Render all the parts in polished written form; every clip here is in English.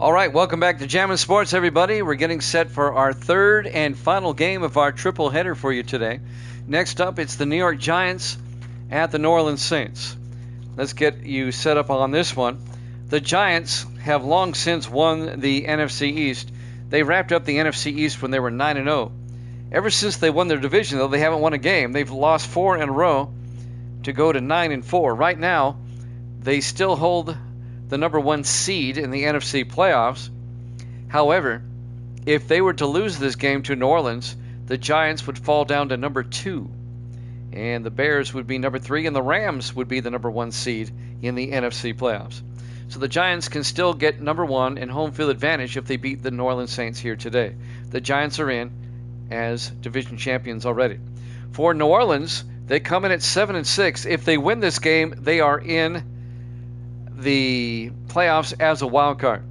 All right, welcome back to Jammin' Sports, everybody. We're getting set for our third and final game of our triple header for you today. Next up, it's the New York Giants at the New Orleans Saints. Let's get you set up on this one. The Giants have long since won the NFC East. They wrapped up the NFC East when they were 9-0. Ever since they won their division, though, they haven't won a game. They've lost 4 in a row to go to 9-4. Right now, they still hold the number 1 seed in the NFC playoffs. However, if they were to lose this game to New Orleans, the Giants would fall down to number 2. And the Bears would be number 3, and the Rams would be the number 1 seed in the NFC playoffs. So the Giants can still get number 1 and home field advantage if they beat the New Orleans Saints here today. The Giants are in as division champions already. For New Orleans, they come in at 7-6. If they win this game, they are in the playoffs as a wild card.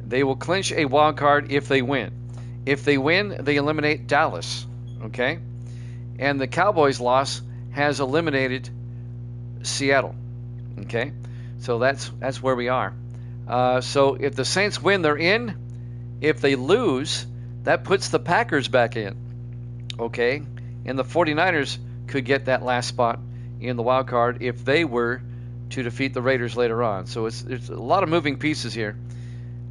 They will clinch a wild card if they win. If they win, they eliminate Dallas. Okay? And the Cowboys' loss has eliminated Seattle. Okay? So that's where we are. So if the Saints win, they're in. If they lose, that puts the Packers back in. Okay? And the 49ers could get that last spot in the wild card if they were to defeat the Raiders later on. So there's a lot of moving pieces here.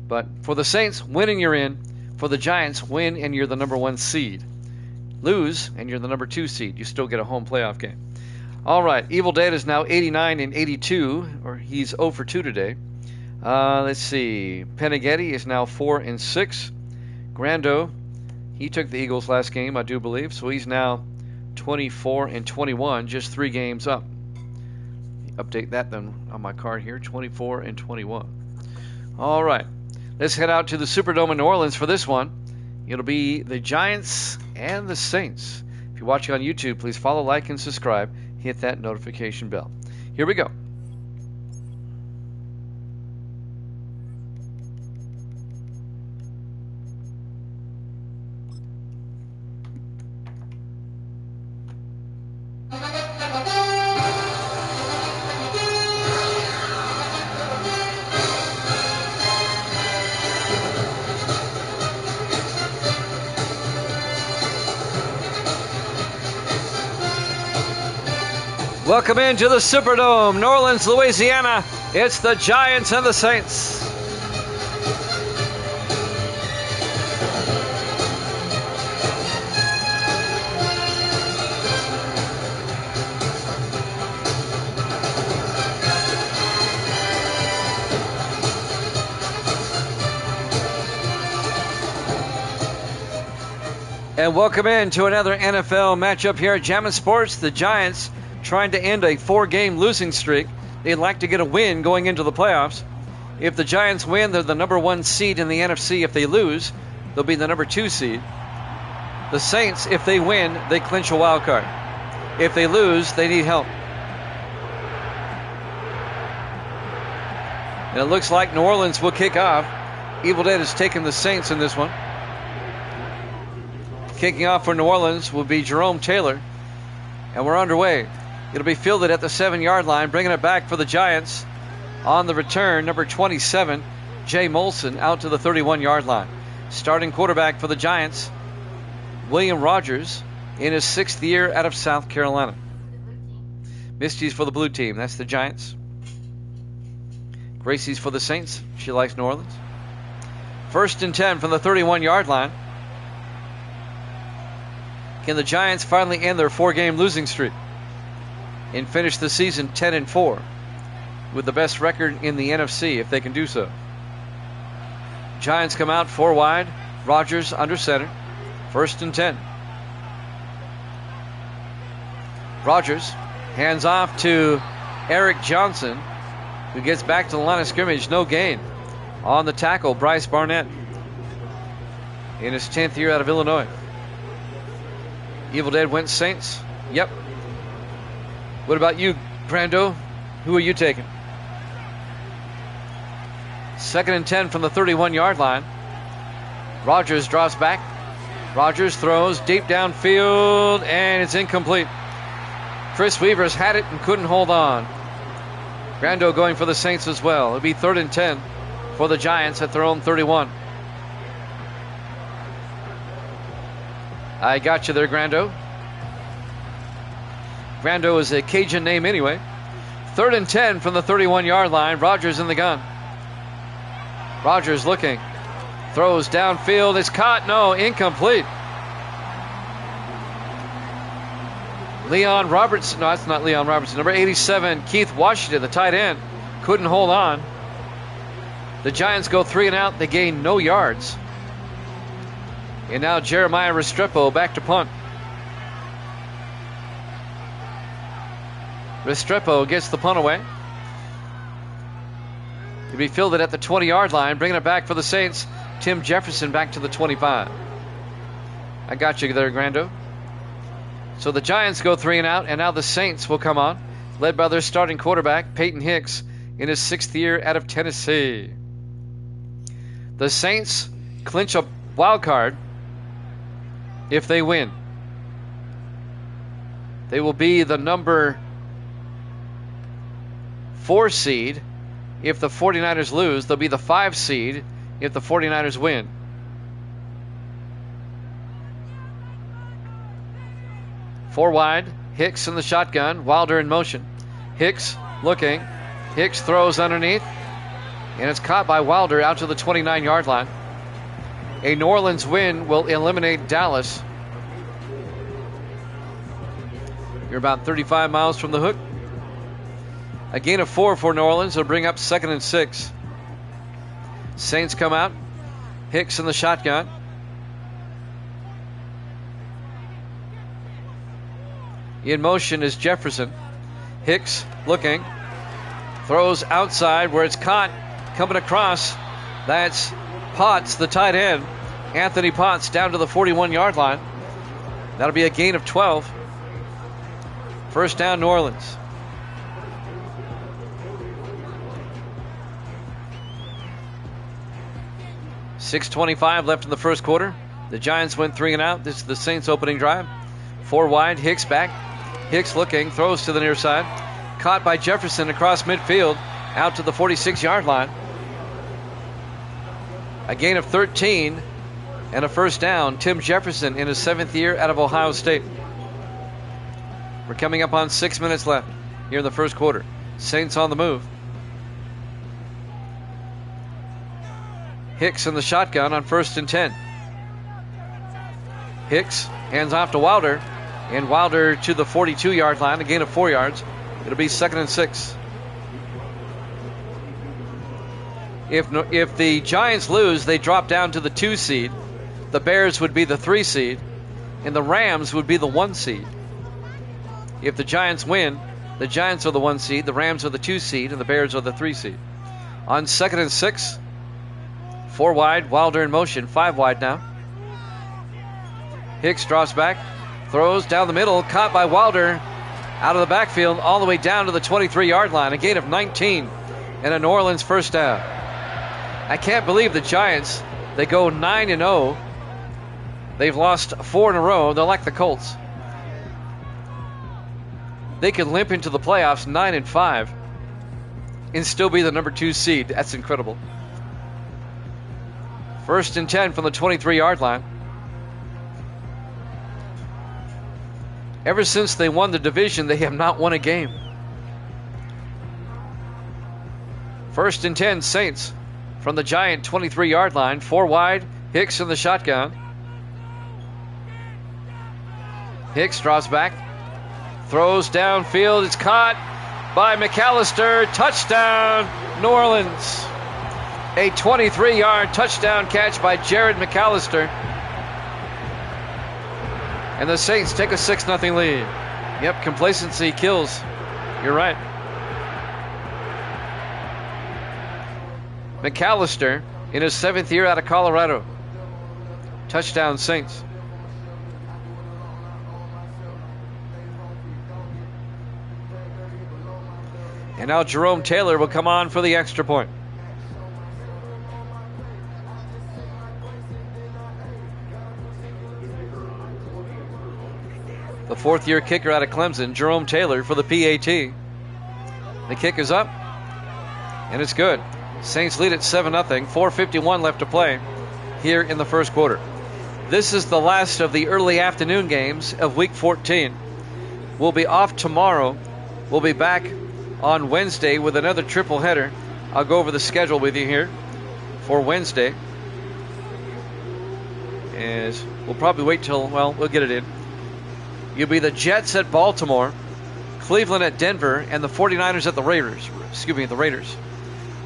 But for the Saints, win and you're in. For the Giants, win and you're the number 1 seed. Lose and you're the number 2 seed. You still get a home playoff game. All right, Evil Dead is now 89-82, or he's 0 for 2 today. Let's see. Peneghetti is now 4-6. Grando, he took the Eagles last game, I do believe, so he's now 24-21, just 3 games up. Update that then on my card here, 24-21. All right, let's head out to the Superdome in New Orleans for this one. It'll be the Giants and the Saints. If you're watching on YouTube, please follow, like, and subscribe. Hit that notification bell. Here we go. Welcome into the Superdome, New Orleans, Louisiana. It's the Giants and the Saints. And welcome in to another NFL matchup here at Jammin' Sports. The Giants trying to end a 4-game losing streak. They'd like to get a win going into the playoffs. If the Giants win, they're the number 1 seed in the NFC. If they lose, they'll be the number 2 seed. The Saints, if they win, they clinch a wild card. If they lose, they need help. And it looks like New Orleans will kick off. Evil Dead has taken the Saints in this one. Kicking off for New Orleans will be Jerome Taylor. And we're underway. It'll be fielded at the 7-yard line, bringing it back for the Giants. On the return, number 27, Jay Molson, out to the 31-yard line. Starting quarterback for the Giants, William Rogers, in his 6th year out of South Carolina. Misty's for the blue team. That's the Giants. Gracie's for the Saints. She likes New Orleans. 1st and 10 from the 31-yard line. Can the Giants finally end their 4-game losing streak and finish the season 10-4 with the best record in the NFC if they can do so? Giants come out 4 wide. Rogers under center. 1st and 10. Rogers hands off to Eric Johnson, who gets back to the line of scrimmage. No gain. On the tackle, Bryce Barnett in his 10th year out of Illinois. Evil Dead went Saints. Yep. What about you, Brando? Who are you taking? 2nd and 10 from the 31-yard line. Rogers drops back. Rogers throws deep downfield, and it's incomplete. Chris Weaver's had it and couldn't hold on. Brando going for the Saints as well. It'll be 3rd and 10 for the Giants at their own 31. I got you there, Grando. Grando is a Cajun name anyway. 3rd and 10 from the 31-yard line. Rogers in the gun. Rogers looking. Throws downfield. It's caught. No, incomplete. Leon Robertson. No, that's not Leon Robertson. Number 87, Keith Washington, the tight end, couldn't hold on. The Giants go 3 and out. They gain no yards. And now Jeremiah Restrepo back to punt. Restrepo gets the punt away. He'll be fielded at the 20-yard line. Bringing it back for the Saints. Tim Jefferson back to the 25. I got you there, Grando. So the Giants go 3 and out, and now the Saints will come on, led by their starting quarterback, Peyton Hicks, in his 6th year out of Tennessee. The Saints clinch a wild card if they win. They will be the number 4 seed. If the 49ers lose, they'll be the 5 seed if the 49ers win. Four wide, Hicks in the shotgun, Wilder in motion. Hicks looking, Hicks throws underneath, and it's caught by Wilder out to the 29-yard line. A New Orleans win will eliminate Dallas. You're about 35 miles from the hook. A gain of 4 for New Orleans will bring up 2nd and 6. Saints come out, Hicks in the shotgun. In motion is Jefferson. Hicks looking. Throws outside where it's caught. Coming across. That's Potts, the tight end. Anthony Potts down to the 41-yard line. That'll be a gain of 12. First down, New Orleans. .6:25 left in the first quarter. The Giants went 3 and out. This is the Saints' opening drive. 4 wide. Hicks back. Hicks looking, throws to the near side. Caught by Jefferson across midfield, out to the 46-yard line. A gain of 13 and a first down. Tim Jefferson in his 7th year out of Ohio State. We're coming up on 6 minutes left here in the first quarter. Saints on the move. Hicks in the shotgun on 1st and 10. Hicks hands off to Wilder. And Wilder to the 42-yard line, a gain of 4 yards. It'll be 2nd and 6. If the Giants lose, they drop down to the 2 seed. The Bears would be the 3 seed. And the Rams would be the 1 seed. If the Giants win, the Giants are the 1 seed, the Rams are the 2 seed, and the Bears are the 3 seed. On 2nd and 6, 4 wide, Wilder in motion, 5 wide now. Hicks drops back. Throws down the middle, caught by Wilder out of the backfield all the way down to the 23-yard line. A gain of 19 and a New Orleans first down. I can't believe the Giants, they go 9-0. They've lost 4 in a row. They're like the Colts. They could limp into the playoffs 9-5 and still be the number 2 seed. That's incredible. 1st and 10 from the 23-yard line. Ever since they won the division, they have not won a game. 1st and 10, Saints from the Giant 23-yard line. 4 wide, Hicks in the shotgun. Hicks drops back, throws downfield. It's caught by McAllister. Touchdown, New Orleans. A 23-yard touchdown catch by Jared McAllister. And the Saints take a 6-0 lead. Yep, complacency kills. You're right. McAllister in his 7th year out of Colorado. Touchdown, Saints. And now Jerome Taylor will come on for the extra point. The 4th-year kicker out of Clemson, Jerome Taylor, for the PAT. The kick is up, and it's good. Saints lead at 7-0. 4:51 left to play here in the first quarter. This is the last of the early afternoon games of Week 14. We'll be off tomorrow. We'll be back on Wednesday with another triple header. I'll go over the schedule with you here for Wednesday. As we'll probably wait till, well, we'll get it in. You'll be the Jets at Baltimore, Cleveland at Denver, and the 49ers at the Raiders. The Raiders.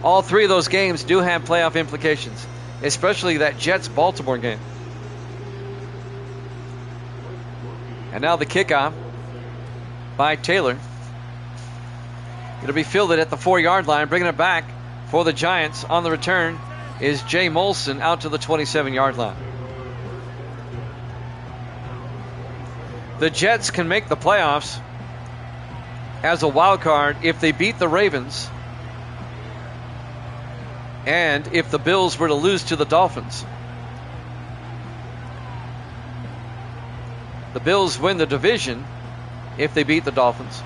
All three of those games do have playoff implications, especially that Jets-Baltimore game. And now the kickoff by Taylor. It'll be fielded at the 4-yard line. Bringing it back for the Giants on the return is Jay Molson out to the 27-yard line. The Jets can make the playoffs as a wild card if they beat the Ravens and if the Bills were to lose to the Dolphins. The Bills win the division if they beat the Dolphins.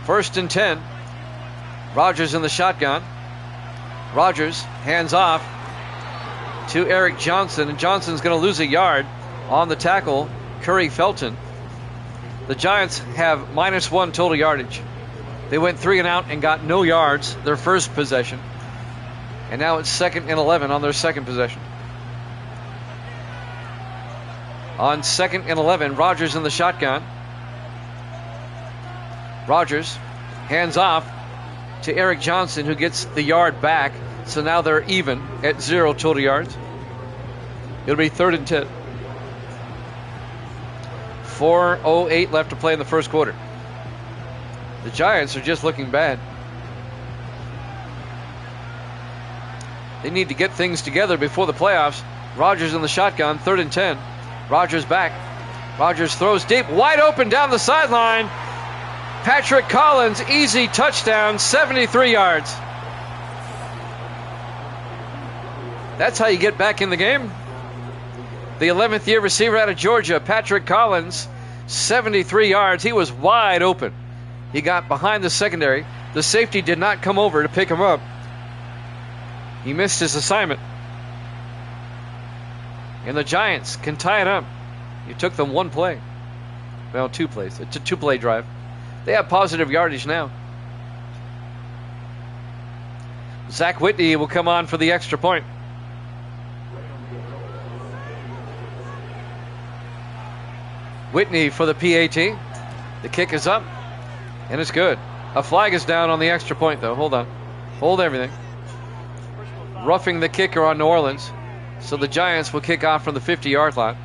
1st and 10. Rodgers in the shotgun. Rodgers hands off to Eric Johnson, and Johnson's going to lose a yard on the tackle, Curry Felton. The Giants have -1 total yardage. They went 3 and out and got no yards their first possession. And now it's 2nd and 11 on their second possession. On 2nd and 11, Rodgers in the shotgun. Rodgers hands off to Eric Johnson, who gets the yard back. So now they're even at 0 total yards. It'll be 3rd and 10. 4:08 left to play in the first quarter. The Giants are just looking bad. They need to get things together before the playoffs. Rodgers in the shotgun, 3rd and 10. Rodgers back. Rodgers throws deep, wide open down the sideline. Patrick Collins, easy touchdown, 73 yards. That's how you get back in the game. The 11th year receiver out of Georgia, Patrick Collins, 73 yards. He was wide open. He got behind the secondary. The safety did not come over to pick him up. He missed his assignment. And the Giants can tie it up. It took them 1 play. Well, 2 plays. It's a 2-play drive. They have positive yardage now. Zach Whitney will come on for the extra point. Whitney for the PAT. The kick is up, and it's good. A flag is down on the extra point, though. Hold on. Hold everything. Roughing the kicker on New Orleans. So the Giants will kick off from the 50-yard line.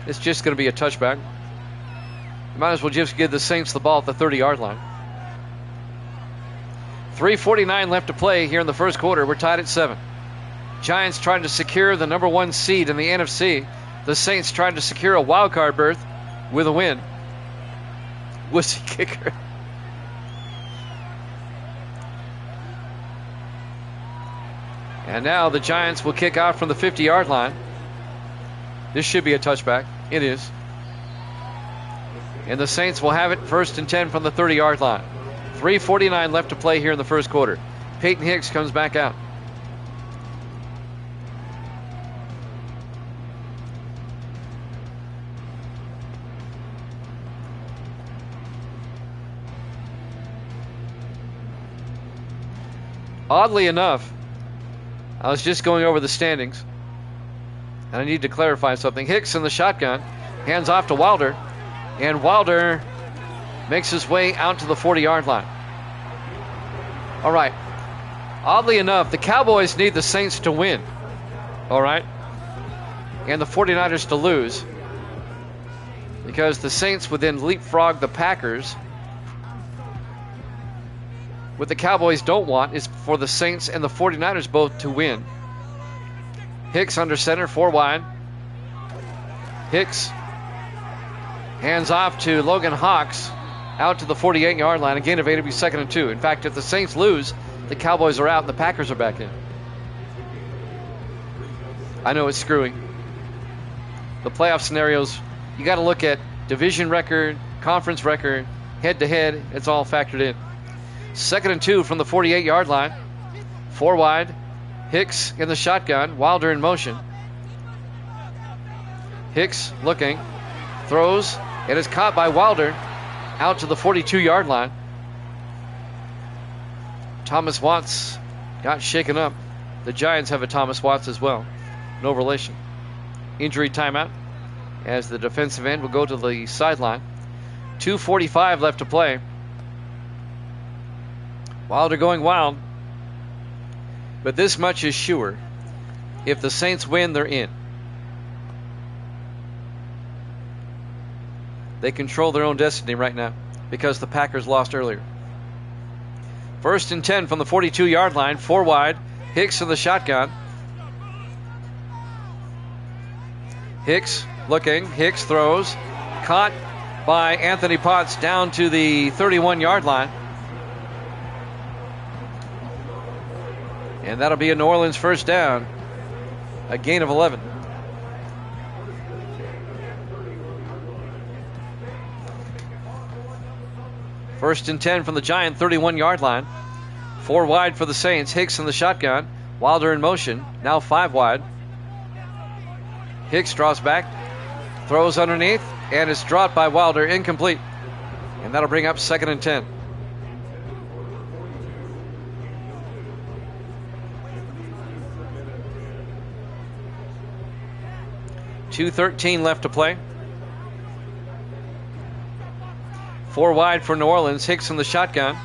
It's just going to be a touchback. You might as well just give the Saints the ball at the 30-yard line. 3:49 left to play here in the first quarter. We're tied at 7. Giants trying to secure the number 1 seed in the NFC. The Saints trying to secure a wild card berth with a win. Wussy kicker. And now the Giants will kick off from the 50-yard line. This should be a touchback. It is. And the Saints will have it 1st and 10 from the 30-yard line. 3:49 left to play here in the first quarter. Peyton Hicks comes back out. Oddly enough, I was just going over the standings, and I need to clarify something. Hicks in the shotgun, hands off to Wilder, and Wilder makes his way out to the 40-yard line. All right. Oddly enough, the Cowboys need the Saints to win. All right. And the 49ers to lose, because the Saints would then leapfrog the Packers. What the Cowboys don't want is for the Saints and the 49ers both to win. Hicks under center, 4 wide. Hicks hands off to Logan Hawks out to the 48-yard line. A gain of 8 will be 2nd and 2. In fact, if the Saints lose, the Cowboys are out and the Packers are back in. I know it's screwing. The playoff scenarios, you got to look at division record, conference record, head-to-head. It's all factored in. 2nd and 2 from the 48-yard line. 4 wide. Hicks in the shotgun. Wilder in motion. Hicks looking. Throws. It is caught by Wilder. Out to the 42-yard line. Thomas Watts got shaken up. The Giants have a Thomas Watts as well. No relation. Injury timeout as the defensive end will go to the sideline. 2:45 left to play. Wilder going wild. But this much is sure. If the Saints win, they're in. They control their own destiny right now because the Packers lost earlier. 1st and 10 from the 42-yard line. 4 wide. Hicks in the shotgun. Hicks looking. Hicks throws. Caught by Anthony Potts down to the 31-yard line. And that'll be a New Orleans first down. A gain of 11. First and 10 from the Giant 31-yard line. 4 wide for the Saints. Hicks in the shotgun. Wilder in motion. Now 5 wide. Hicks draws back. Throws underneath. And it's dropped by Wilder. Incomplete. And that'll bring up 2nd and 10. .213 left to play. 4 wide for New Orleans. Hicks in the shotgun.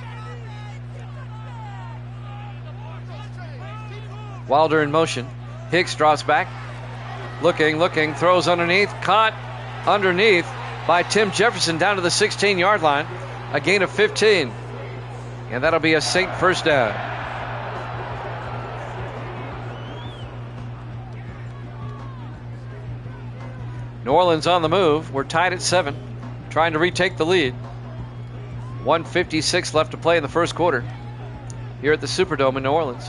Wilder in motion. Hicks draws back. Looking. Throws underneath. Caught underneath by Tim Jefferson down to the 16-yard line. A gain of 15. And that'll be a Saint first down. New Orleans on the move. We're tied at 7. Trying to retake the lead. 1:56 left to play in the first quarter here at the Superdome in New Orleans.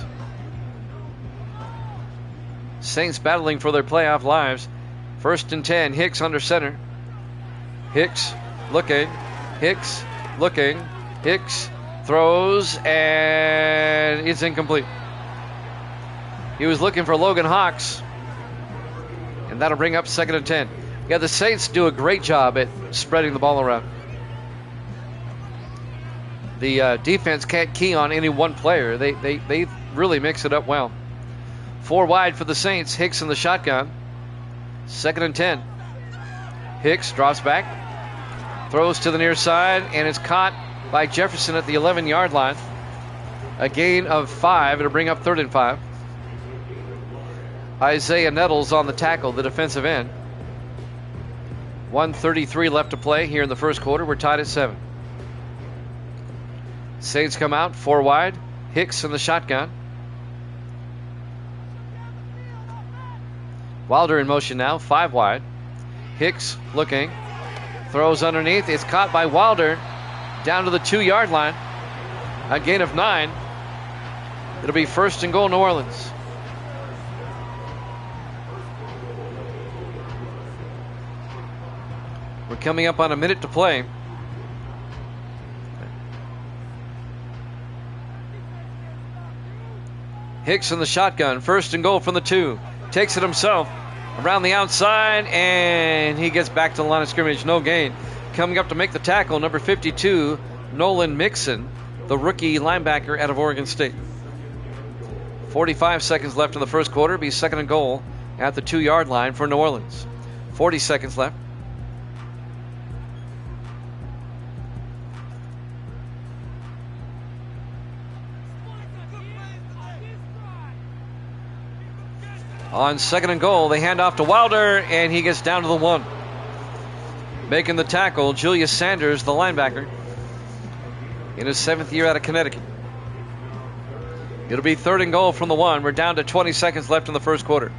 Saints battling for their playoff lives. 1st and 10. Hicks under center. Hicks looking. Hicks looking. Hicks throws, and it's incomplete. He was looking for Logan Hawks. And that'll bring up 2nd and 10. Yeah, the Saints do a great job at spreading the ball around. The defense can't key on any one player. They really mix it up well. 4 wide for the Saints. Hicks in the shotgun. 2nd and 10. Hicks drops back. Throws to the near side, and it's caught by Jefferson at the 11-yard line. A gain of 5. It'll bring up 3rd and 5. Isaiah Nettles on the tackle, the defensive end. 1:33 left to play here in the first quarter. We're tied at 7. Saints come out 4 wide. Hicks in the shotgun. Wilder in motion now, 5 wide. Hicks looking. Throws underneath. It's caught by Wilder down to the 2-yard line. A gain of 9. It'll be 1st and goal, New Orleans. We're coming up on a minute to play. Hicks in the shotgun. 1st and goal from the 2. Takes it himself around the outside, and he gets back to the line of scrimmage. No gain. Coming up to make the tackle, number 52, Nolan Mixon, the rookie linebacker out of Oregon State. 45 seconds left in the first quarter. Be 2nd and goal at the 2-yard line for New Orleans. 40 seconds left. On 2nd and goal, they hand off to Wilder, and he gets down to the 1. Making the tackle, Julius Sanders, the linebacker, in his 7th year out of Connecticut. It'll be 3rd and goal from the 1. We're down to 20 seconds left in the first quarter.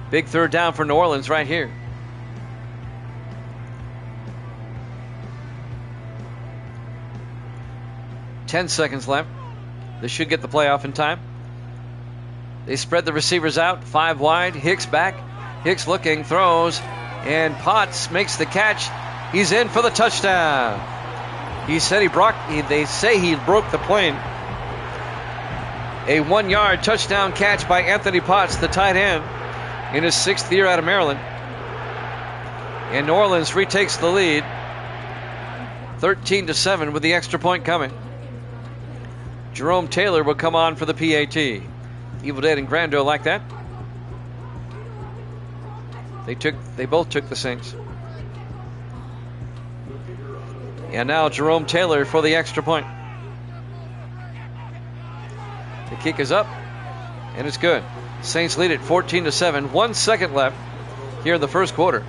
Big 3rd down for New Orleans right here. Ten seconds left. This should get the playoff in time. They spread the receivers out, 5 wide. Hicks back. Hicks looking, throws, and Potts makes the catch. He's in for the touchdown. They say he broke the plane. A 1-yard touchdown catch by Anthony Potts, the tight end, in his 6th year out of Maryland. And New Orleans retakes the lead, 13-7 with the extra point coming. Jerome Taylor will come on for the PAT. Evil Dead and Grando like that. They both took the Saints. And now Jerome Taylor for the extra point. The kick is up, and it's good. Saints lead it 14-7. 1 second left here in the first quarter.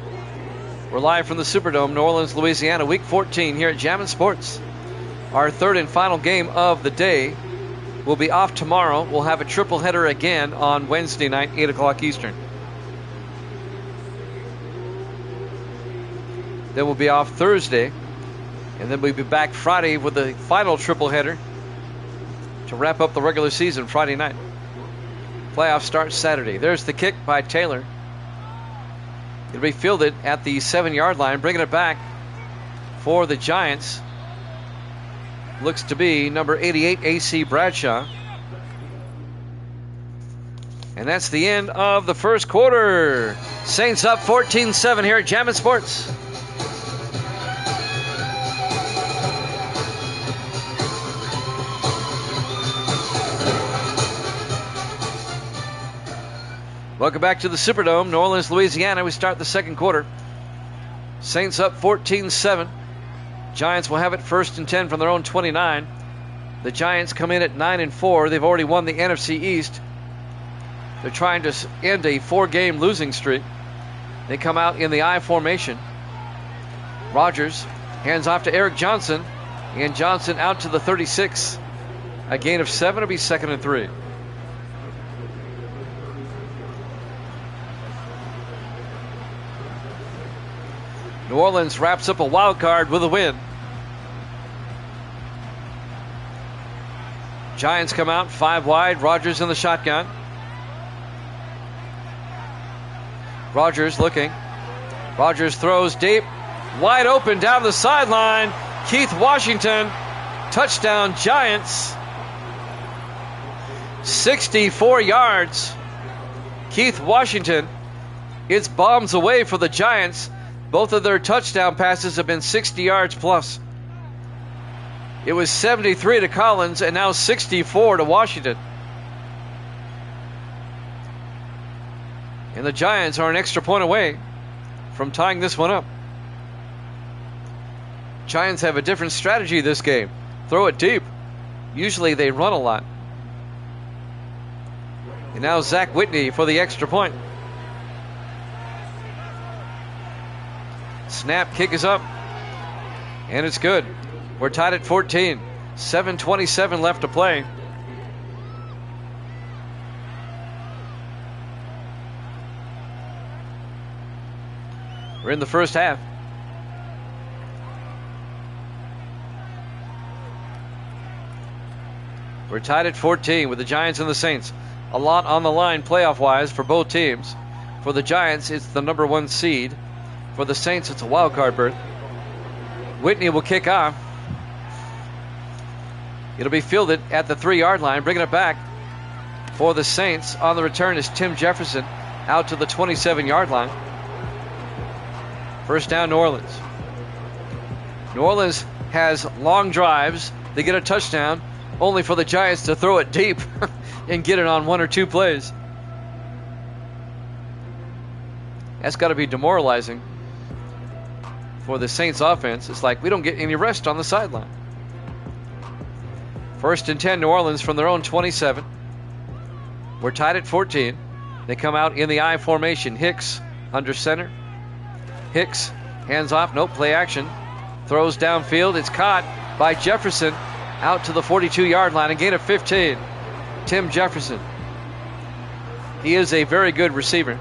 We're live from the Superdome, New Orleans, Louisiana, Week 14 here at Jammin' Sports. Our third and final game of the day will be off tomorrow. We'll have a triple header again on Wednesday night, 8 o'clock Eastern. Then we'll be off Thursday, and then we'll be back Friday with the final triple header to wrap up the regular season Friday night. Playoff starts Saturday. There's the kick by Taylor. It'll be fielded at the 7-yard line, bringing it back for the Giants. Looks to be number 88, A.C. Bradshaw. And that's the end of the first quarter. Saints up 14-7 here at Jammin' Sports. Welcome back to the Superdome, New Orleans, Louisiana. We start the second quarter. Saints up 14-7. Giants will have it 1st and 10 from their own 29. The Giants come in at 9-4. They've already won the NFC East. They're trying to end a 4-game losing streak. They come out in the I formation. Rodgers hands off to Eric Johnson, and Johnson out to the 36. A gain of 7 will be 2nd and 3. New Orleans wraps up a wild card with a win. Giants come out 5 wide. Rodgers in the shotgun. Rodgers looking. Rodgers throws deep. Wide open down the sideline. Keith Washington. Touchdown Giants. 64 yards. Keith Washington. It's bombs away for the Giants. Both of their touchdown passes have been 60 yards plus. It was 73 to Collins and now 64 to Washington. And the Giants are an extra point away from tying this one up. Giants have a different strategy this game. Throw it deep. Usually they run a lot. And now Zach Whitney for the extra point. Snap, kick is up, and it's good. We're tied at 14. 7:27 left to play. We're in the first half. We're tied at 14 with the Giants and the Saints. A lot on the line playoff-wise for both teams. For the Giants, it's the number 1 seed. For the Saints, it's a wild card berth. Whitney will kick off. It'll be fielded at the 3-yard line, bringing it back for the Saints. On the return is Tim Jefferson out to the 27-yard line. First down, New Orleans. New Orleans has long drives. They get a touchdown, only for the Giants to throw it deep and get it on 1 or 2 plays. That's got to be demoralizing for the Saints offense. It's like we don't get any rest on the sideline. 1st and 10, New Orleans from their own 27. We're tied at 14. They come out in the I formation. Hicks under center. Hicks hands off. Nope, play action. Throws downfield. It's caught by Jefferson out to the 42-yard line. A gain of 15. Tim Jefferson. He is a very good receiver.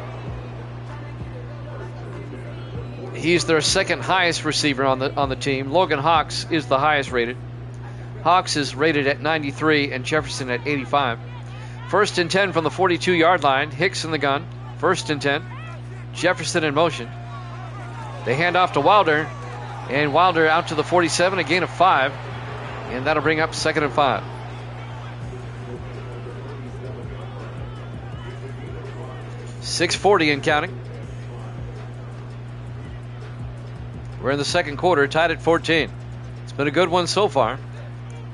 He's their 2nd highest receiver on the team. Logan Hawks is the highest rated. Hawks is rated at 93 and Jefferson at 85. 1st and 10 from the 42-yard line. Hicks in the gun. 1st and 10. Jefferson in motion. They hand off to Wilder, And Wilder out to the 47, a gain of 5. And that'll bring up 2nd and 5. .640 and counting. We're in the second quarter, tied at 14. It's been a good one so far.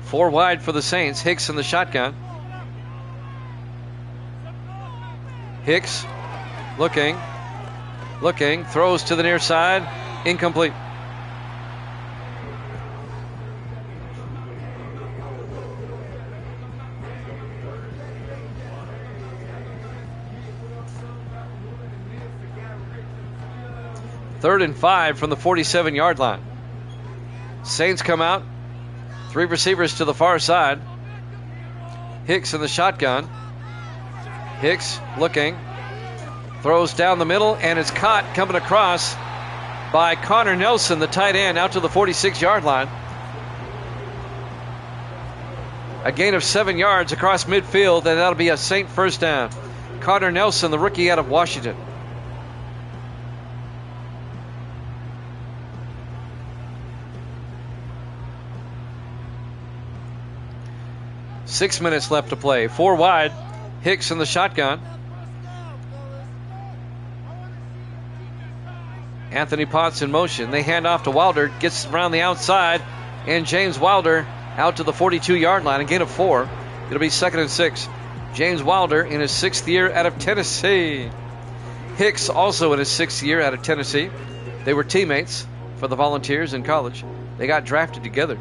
4 wide for the Saints. Hicks in the shotgun. Hicks looking, throws to the near side, incomplete. Third and 5 from the 47-yard line. Saints come out. 3 receivers to the far side. Hicks in the shotgun. Hicks looking. Throws down the middle, and it's caught coming across by Connor Nelson, the tight end, out to the 46-yard line. A gain of 7 yards across midfield, and that'll be a Saint first down. Connor Nelson, the rookie out of Washington. Six minutes left to play. 4 wide. Hicks in the shotgun. Anthony Potts in motion. They hand off to Wilder. Gets around the outside. And James Wilder out to the 42-yard line. A gain of 4. It'll be 2nd and 6. James Wilder in his 6th year out of Tennessee. Hicks also in his 6th year out of Tennessee. They were teammates for the Volunteers in college. They got drafted together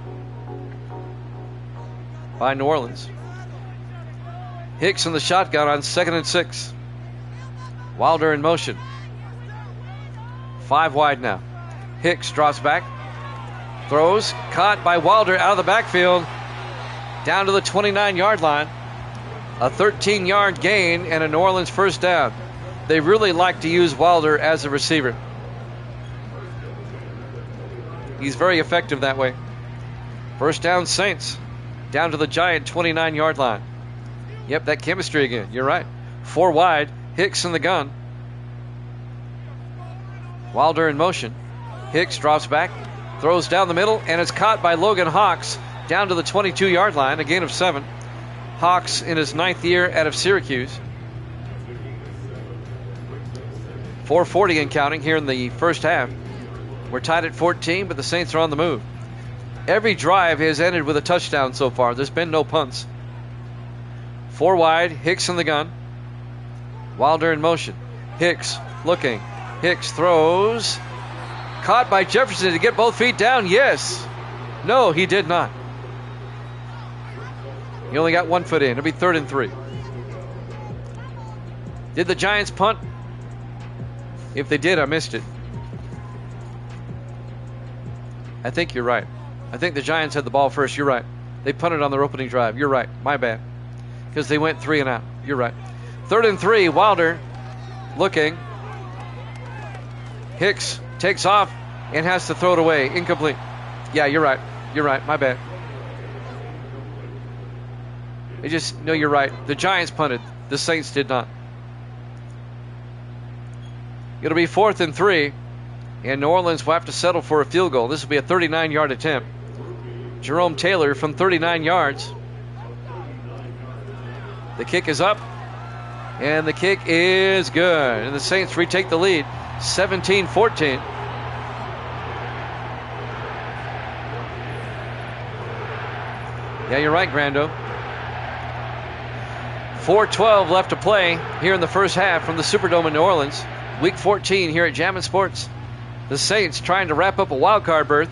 by New Orleans. Hicks in the shotgun on 2nd and 6. Wilder in motion. 5 wide now. Hicks drops back. Throws. Caught by Wilder out of the backfield. Down to the 29-yard line. A 13-yard gain and a New Orleans first down. They really like to use Wilder as a receiver. He's very effective that way. First down Saints. Down to the Giant 29-yard line. Yep, that chemistry again. You're right. 4 wide. Hicks in the gun. Wilder in motion. Hicks drops back. Throws down the middle, and it's caught by Logan Hawks down to the 22-yard line. A gain of 7. Hawks in his 9th year out of Syracuse. 4:40 and counting here in the first half. We're tied at 14, but the Saints are on the move. Every drive has ended with a touchdown so far. There's been no punts. 4 wide. Hicks in the gun. Wilder in motion. Hicks looking. Hicks throws. Caught by Jefferson. Did he get both feet down? Yes. No, he did not. He only got 1 foot in. It'll be 3rd and 3. Did the Giants punt? If they did, I missed it. I think you're right. I think the Giants had the ball first. You're right. They punted on their opening drive. You're right. My bad. Because they went 3 and out. You're right. 3rd and 3. Wilder looking. Hicks takes off and has to throw it away. Incomplete. Yeah, you're right. You're right. My bad. No, you're right. The Giants punted. The Saints did not. It'll be 4th and 3. And New Orleans will have to settle for a field goal. This will be a 39-yard attempt. Jerome Taylor from 39 yards. The kick is up. And the kick is good. And the Saints retake the lead. 17-14. Yeah, you're right, Grando. 4:12 left to play here in the first half from the Superdome in New Orleans. Week 14 here at Jammin' Sports. The Saints trying to wrap up a wild card berth.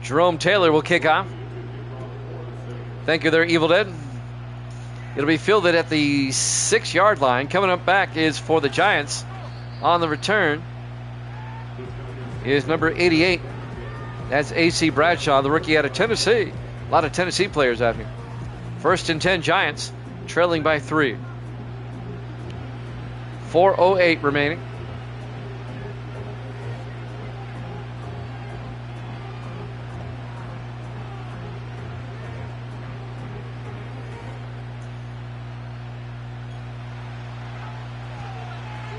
Jerome Taylor will kick off. Thank you there, Evil Dead. It'll be fielded at the 6-yard line. Coming up back is for the Giants. On the return is number 88. That's A.C. Bradshaw, the rookie out of Tennessee. A lot of Tennessee players out here. 1st and 10 Giants, trailing by 3. 4:08 remaining.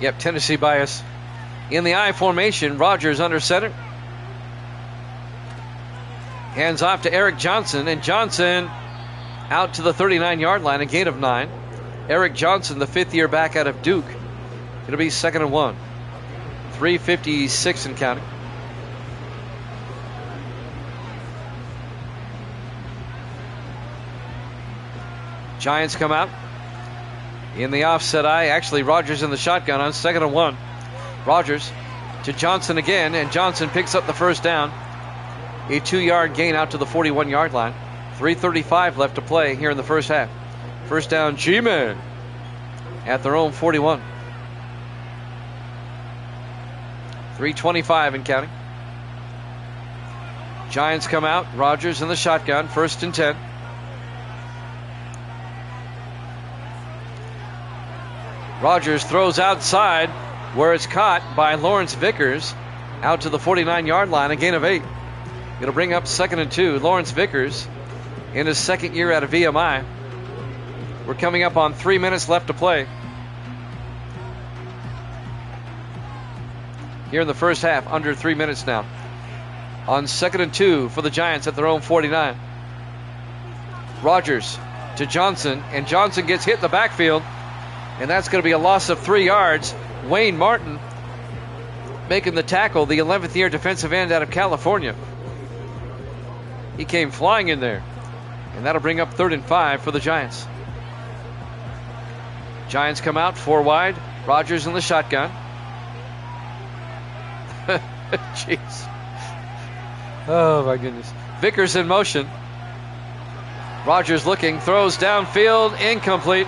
Yep, Tennessee bias. In the I formation, Rogers under center. Hands off to Eric Johnson, and Johnson out to the 39-yard line, a gain of 9. Eric Johnson, the fifth-year back out of Duke. It'll be 2nd and 1. 3:56 and counting. Giants come out. In the offset eye, actually Rogers in the shotgun on 2nd and 1. Rogers to Johnson again, and Johnson picks up the first down. A 2-yard gain out to the 41-yard line. 3:35 left to play here in the first half. First down, G-Man at their own 41. 3:25 and counting. Giants come out. Rogers in the shotgun. 1st and 10. Rogers throws outside where it's caught by Lawrence Vickers out to the 49-yard line, a gain of 8. It'll bring up 2nd and 2. Lawrence Vickers in his second year out of VMI. We're coming up on 3 minutes left to play here in the first half, under 3 minutes now. On 2nd and 2 for the Giants at their own 49. Rogers to Johnson, and Johnson gets hit in the backfield, and that's going to be a loss of 3 yards. Wayne Martin making the tackle, the 11th year defensive end out of California. He came flying in there, and that'll bring up 3rd and 5 for the Giants. Giants come out 4 wide. Rogers in the shotgun. Jeez. Oh my goodness. Vickers in motion. Rogers looking, throws downfield, incomplete.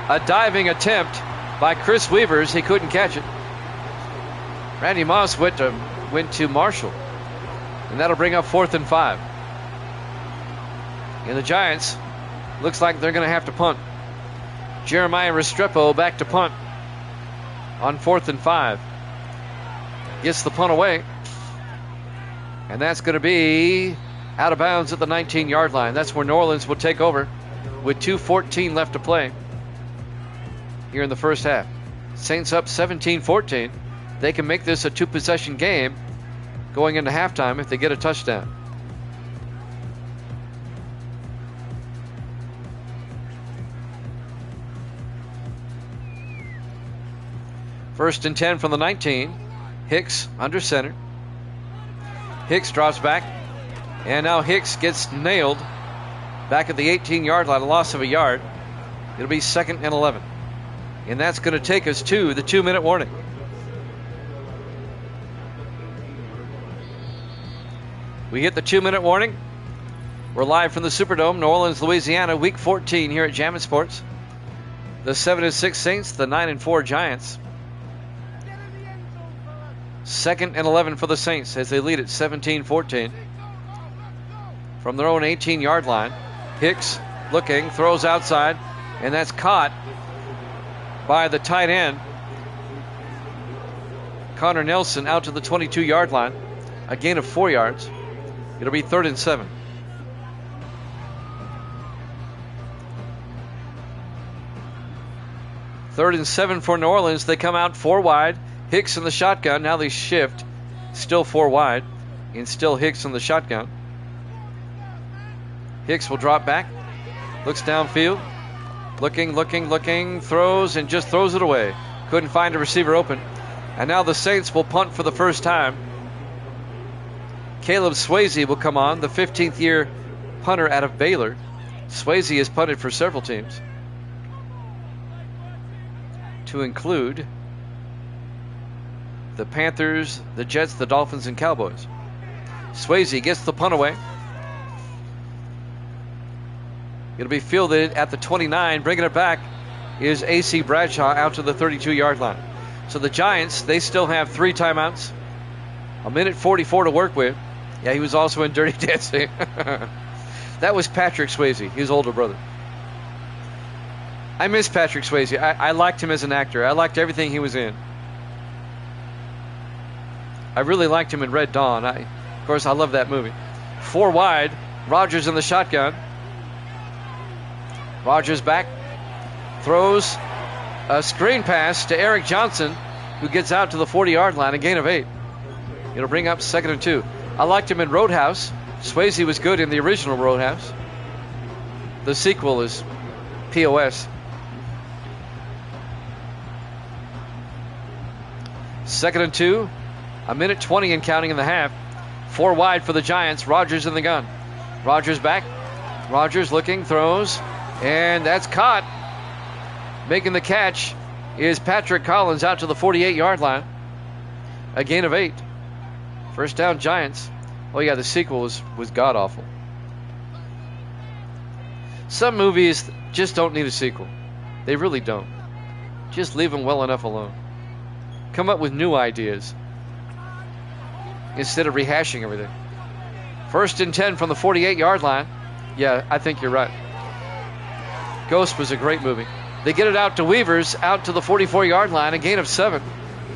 A diving attempt by Chris Weavers. He couldn't catch it. Randy Moss went to Marshall, and that'll bring up 4th and 5. And the Giants, looks like they're going to have to punt. Jeremiah Restrepo back to punt on 4th and 5. Gets the punt away, and that's going to be out of bounds at the 19-yard line. That's where New Orleans will take over with 2:14 left to play here in the first half. Saints up 17-14. They can make this a 2-possession game going into halftime if they get a touchdown. First and 10 from the 19. Hicks under center. Hicks drops back, and now Hicks gets nailed back at the 18-yard line, a loss of a yard. It'll be 2nd and 11. And that's going to take us to the 2-minute warning. We hit the 2-minute warning. We're live from the Superdome, New Orleans, Louisiana, Week 14 here at Jammin' Sports. The 7-6 Saints, the 9-4 Giants. 2nd and 11 for the Saints as they lead at 17-14. From their own 18-yard line, Hicks looking, throws outside, and that's caught by the tight end, Connor Nelson, out to the 22-yard line, a gain of 4 yards. It'll be 3rd and 7. Third and 7 for New Orleans. They come out 4 wide. Hicks in the shotgun. Now they shift. Still 4 wide. And still Hicks in the shotgun. Hicks will drop back. Looks downfield. Looking. Throws and just throws it away. Couldn't find a receiver open. And now the Saints will punt for the first time. Caleb Swayze will come on, the 15th year punter out of Baylor. Swayze has punted for several teams, to include the Panthers, the Jets, the Dolphins, and Cowboys. Swayze gets the punt away. It'll be fielded at the 29. Bringing it back is A.C. Bradshaw out to the 32-yard line. So the Giants, they still have 3 timeouts. 1:44 to work with. Yeah, he was also in Dirty Dancing. That was Patrick Swayze, his older brother. I miss Patrick Swayze. I liked him as an actor. I liked everything he was in. I really liked him in Red Dawn. Of course, I love that movie. 4 wide. Rogers in the shotgun. Rogers back. Throws. A screen pass to Eric Johnson, who gets out to the 40-yard line, a gain of 8. It'll bring up 2nd and 2. I liked him in Roadhouse. Swayze was good in the original Roadhouse. The sequel is POS. 2nd and 2. A minute 20 and counting in the half. 4 wide for the Giants. Rodgers in the gun. Rodgers back. Rodgers looking, throws, and that's caught. Making the catch is Patrick Collins out to the 48-yard line. A gain of 8. First down, Giants. Oh yeah, the sequel was god-awful. Some movies just don't need a sequel. They really don't. Just leave them well enough alone. Come up with new ideas instead of rehashing everything. 1st and 10 from the 48-yard line. Yeah, I think you're right. Ghost was a great movie. They get it out to Weavers, out to the 44-yard line, a gain of 7.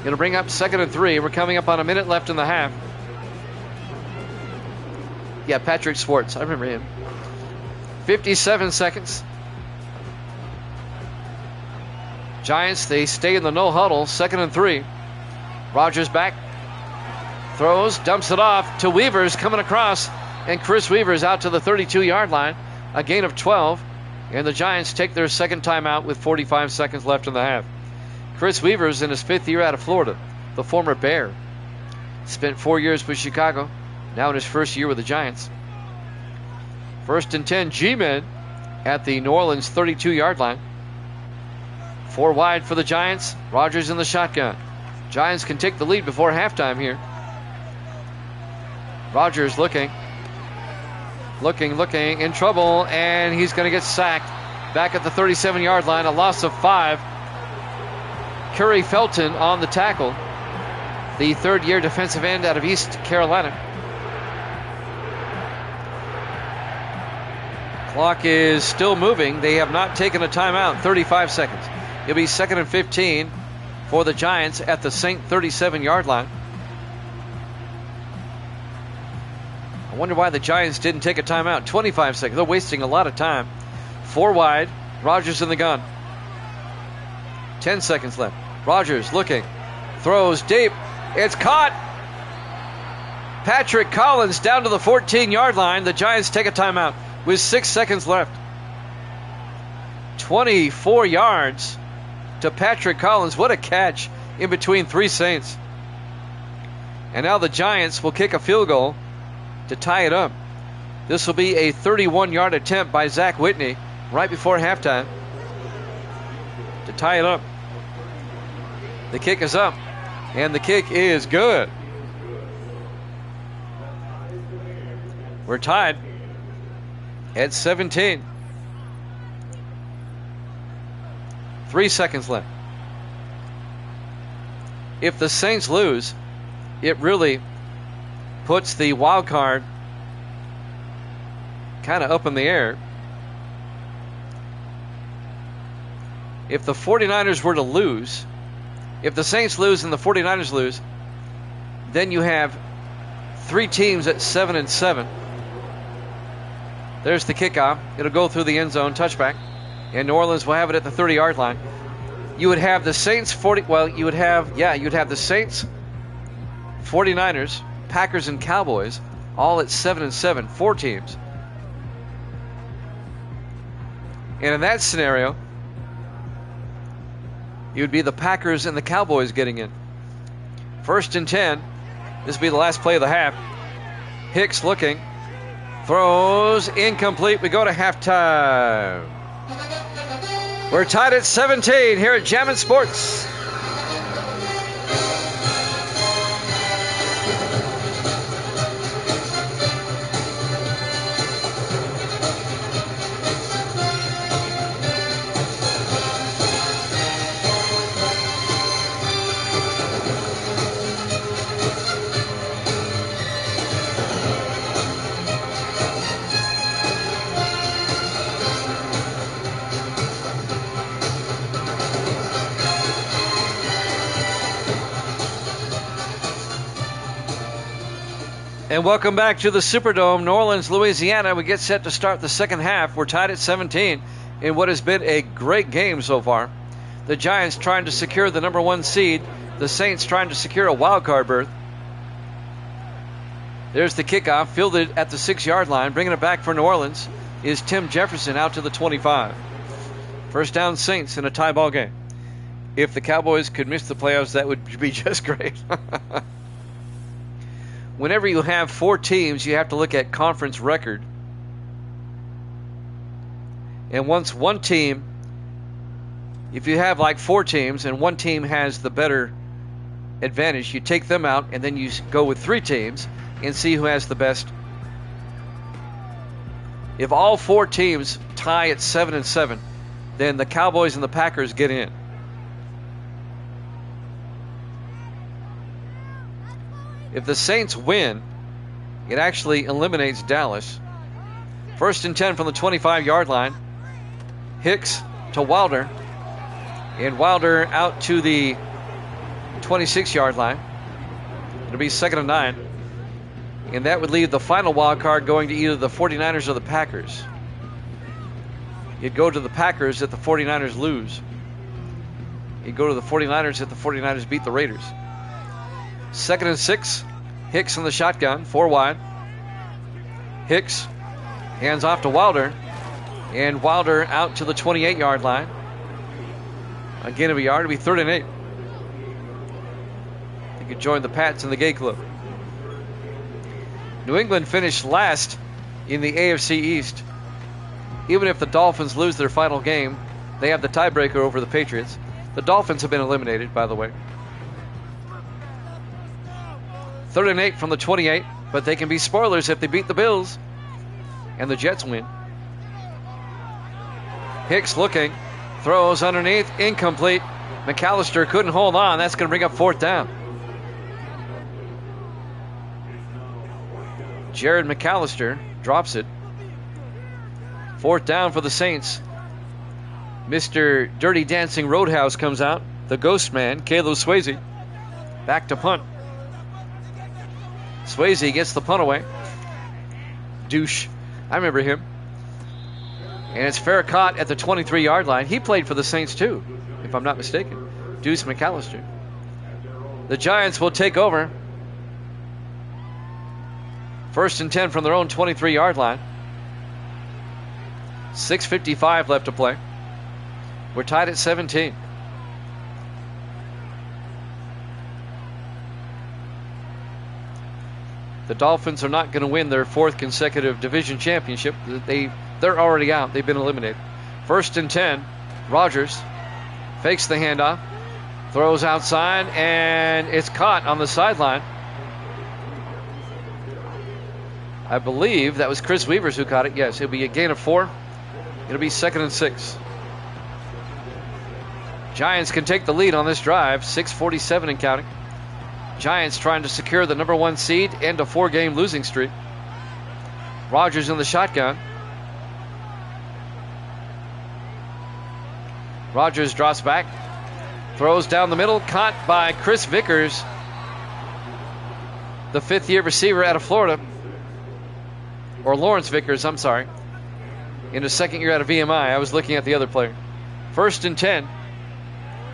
It'll bring up 2nd and 3. We're coming up on a minute left in the half. Yeah, Patrick Schwartz. I remember him. 57 seconds. Giants, they stay in the no huddle. 2nd and 3. Rodgers back. Throws, dumps it off to Weavers coming across. And Chris Weavers out to the 32-yard line. A gain of 12. And the Giants take their second timeout with 45 seconds left in the half. Chris Weavers in his 5th year out of Florida. The former Bear. Spent 4 years with Chicago. Now in his 1st year with the Giants. 1st and 10, G-Men at the New Orleans 32-yard line. 4 wide for the Giants. Rodgers in the shotgun. Giants can take the lead before halftime here. Rodgers looking, in trouble, and he's going to get sacked. Back at the 37-yard line, a loss of 5. Curry Felton on the tackle, the 3rd-year defensive end out of East Carolina. Clock is still moving. They have not taken a timeout. 35 seconds. It'll be 2nd and 15 for the Giants at the St. 37-yard line. I wonder why the Giants didn't take a timeout. 25 seconds. They're wasting a lot of time. 4 wide. Rodgers in the gun. 10 seconds left. Rodgers looking. Throws deep. It's caught. Patrick Collins down to the 14-yard line. The Giants take a timeout with 6 seconds left. 24 yards to Patrick Collins. What a catch in between 3 Saints. And now the Giants will kick a field goal to tie it up. This will be a 31-yard attempt by Zach Whitney right before halftime to tie it up. The kick is up, and the kick is good. We're tied at 17. 3 seconds left. If the Saints lose, it really puts the wild card kind of up in the air. If the 49ers were to lose, if the Saints lose and the 49ers lose, then you have 3 teams at 7-7. There's the kickoff. It'll go through the end zone, touchback. And New Orleans will have it at the 30-yard line. You would have the Saints you'd have the Saints, 49ers, Packers, and Cowboys all at 7-7, 4 teams. And in that scenario, it would be the Packers and the Cowboys getting in. 1st and 10. This will be the last play of the half. Hicks looking. Throws incomplete. We go to halftime. We're tied at 17 here at Jammin' Sports. And welcome back to the Superdome, New Orleans, Louisiana. We get set to start the second half. We're tied at 17 in what has been a great game so far. The Giants trying to secure the number 1 seed. The Saints trying to secure a wild card berth. There's the kickoff, fielded at the 6-yard line. Bringing it back for New Orleans is Tim Jefferson out to the 25. First down, Saints in a tie ball game. If the Cowboys could miss the playoffs, that would be just great. Whenever you have 4 teams, you have to look at conference record. And once one team, if you have like 4 teams and one team has the better advantage, you take them out and then you go with 3 teams and see who has the best. If all 4 teams tie at 7-7, then the Cowboys and the Packers get in. If the Saints win, it actually eliminates Dallas. First and 10 from the 25-yard line. Hicks to Wilder. And Wilder out to the 26-yard line. It'll be 2nd and 9. And that would leave the final wild card going to either the 49ers or the Packers. You'd go to the Packers if the 49ers lose. You'd go to the 49ers if the 49ers beat the Raiders. 2nd and 6. Hicks in the shotgun, 4 wide. Hicks hands off to Wilder. And Wilder out to the 28-yard line. A gain of a yard. It'll be 3rd and 8. He could join the Pats in the Gay Club. New England finished last in the AFC East. Even if the Dolphins lose their final game, they have the tiebreaker over the Patriots. The Dolphins have been eliminated, by the way. 3rd and 8 from the 28, but they can be spoilers if they beat the Bills and the Jets win. Hicks looking, throws underneath, incomplete. McAllister couldn't hold on. That's going to bring up 4th down. Jared McAllister drops it. 4th down for the Saints. Mr. Dirty Dancing Roadhouse comes out. The ghost man, Caleb Swayze. Back to punt. Swayze gets the punt away. Douche. I remember him. And it's fair caught at the 23-yard line. He played for the Saints too, if I'm not mistaken. Deuce McAllister. The Giants will take over. 1st and 10 from their own 23-yard line. 6:55 left to play. We're tied at 17. The Dolphins are not going to win their 4th consecutive division championship. They're already out. They've been eliminated. 1st and 10. Rodgers fakes the handoff. Throws outside, and it's caught on the sideline. I believe that was Chris Weavers who caught it. Yes, it'll be a gain of 4. It'll be 2nd and 6. Giants can take the lead on this drive. 6:47 and counting. Giants trying to secure the number 1 seed and a 4-game losing streak. Rodgers in the shotgun. Rodgers drops back. Throws down the middle. Caught by Chris Vickers, the 5th-year receiver out of Florida. Or Lawrence Vickers, I'm sorry. In his 2nd year out of VMI. I was looking at the other player. 1st and 10.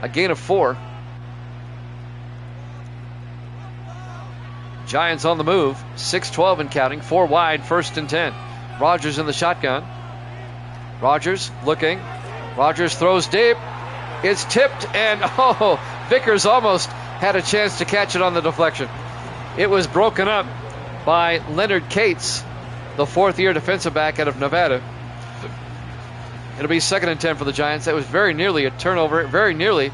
A gain of 4. Giants on the move. 6:12 and counting. 4 wide. 1st and 10. Rodgers in the shotgun. Rodgers looking. Rodgers throws deep. It's tipped, and Vickers almost had a chance to catch it on the deflection. It was broken up by Leonard Cates, the 4th-year defensive back out of Nevada. It'll be 2nd and 10 for the Giants. That was very nearly a turnover, very nearly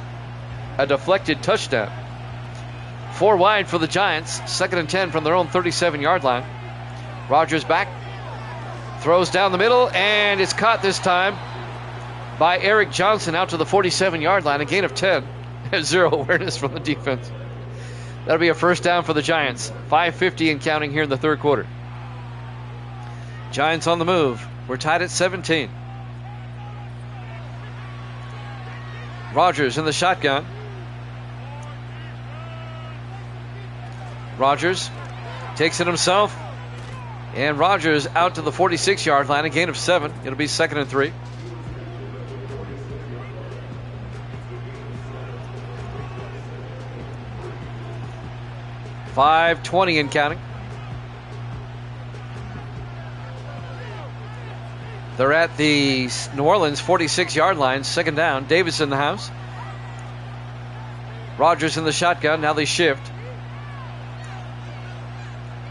a deflected touchdown. 4 wide for the Giants. 2nd and 10 from their own 37-yard line. Rodgers back. Throws down the middle, and it's caught this time by Eric Johnson out to the 47-yard line. A gain of 10. 0 awareness from the defense. That'll be a 1st down for the Giants. 5:50 and counting here in the 3rd quarter. Giants on the move. We're tied at 17. Rodgers in the shotgun. Rodgers takes it himself. And Rodgers out to the 46-yard line. A gain of 7. It'll be 2nd and 3. 5:20 and counting. They're at the New Orleans 46-yard line, second down. Davis in the house. Rodgers in the shotgun. Now they shift.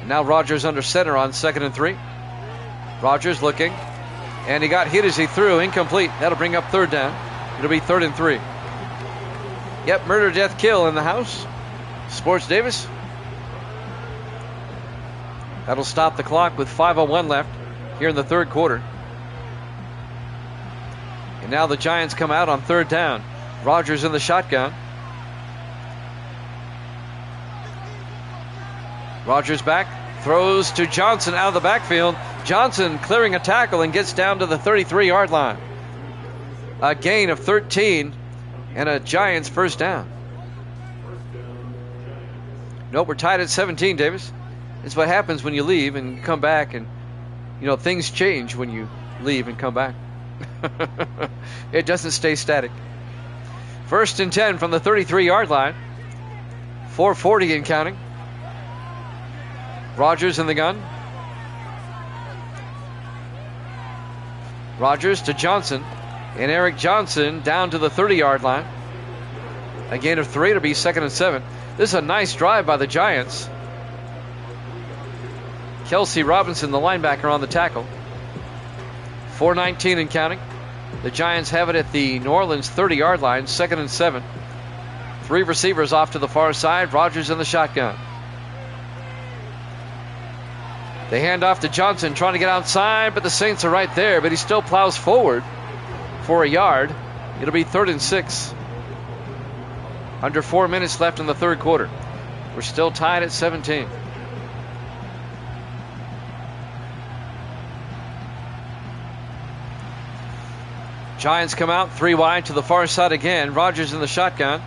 And now Rodgers under center on 2nd and 3. Rodgers looking. And he got hit as he threw. Incomplete. That'll bring up 3rd down. It'll be 3rd and 3. Yep, murder, death, kill in the house. Sports Davis. That'll stop the clock with 5:01 left here in the 3rd quarter. And now the Giants come out on 3rd down. Rodgers in the shotgun. Rodgers back. Throws to Johnson out of the backfield. Johnson clearing a tackle and gets down to the 33-yard line. A gain of 13 and a Giants 1st down. Nope, we're tied at 17, Davis. It's what happens when you leave and come back, and things change when you leave and come back. It doesn't stay static. 1st and 10 from the 33-yard line. 4:40 and counting. Rodgers in the gun. Rodgers to Johnson. And Eric Johnson down to the 30-yard line. A gain of 3 to be 2nd and 7. This is a nice drive by the Giants. Kelsey Robinson, the linebacker, on the tackle. 4:19 and counting. The Giants have it at the New Orleans 30-yard line, 2nd and 7. 3 receivers off to the far side. Rodgers in the shotgun. They hand off to Johnson, trying to get outside, but the Saints are right there. But he still plows forward for a yard. It'll be 3rd and 6. Under 4 minutes left in the 3rd quarter. We're still tied at 17. Giants come out 3 wide to the far side again. Rodgers in the shotgun.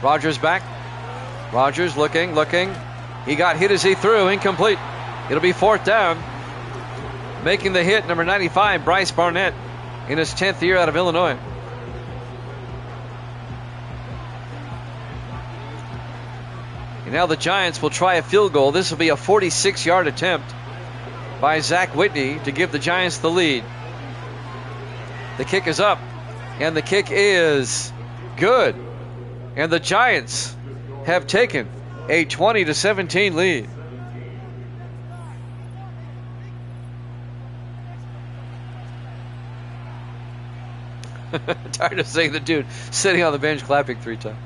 Rodgers back. Rodgers looking. He got hit as he threw. Incomplete. It'll be 4th down. Making the hit, number 95, Bryce Barnett, in his 10th year out of Illinois. And now the Giants will try a field goal. This will be a 46-yard attempt by Zach Whitney to give the Giants the lead. The kick is up, and the kick is good. And the Giants have taken a 20-17 lead. Tired of seeing the dude sitting on the bench clapping 3 times.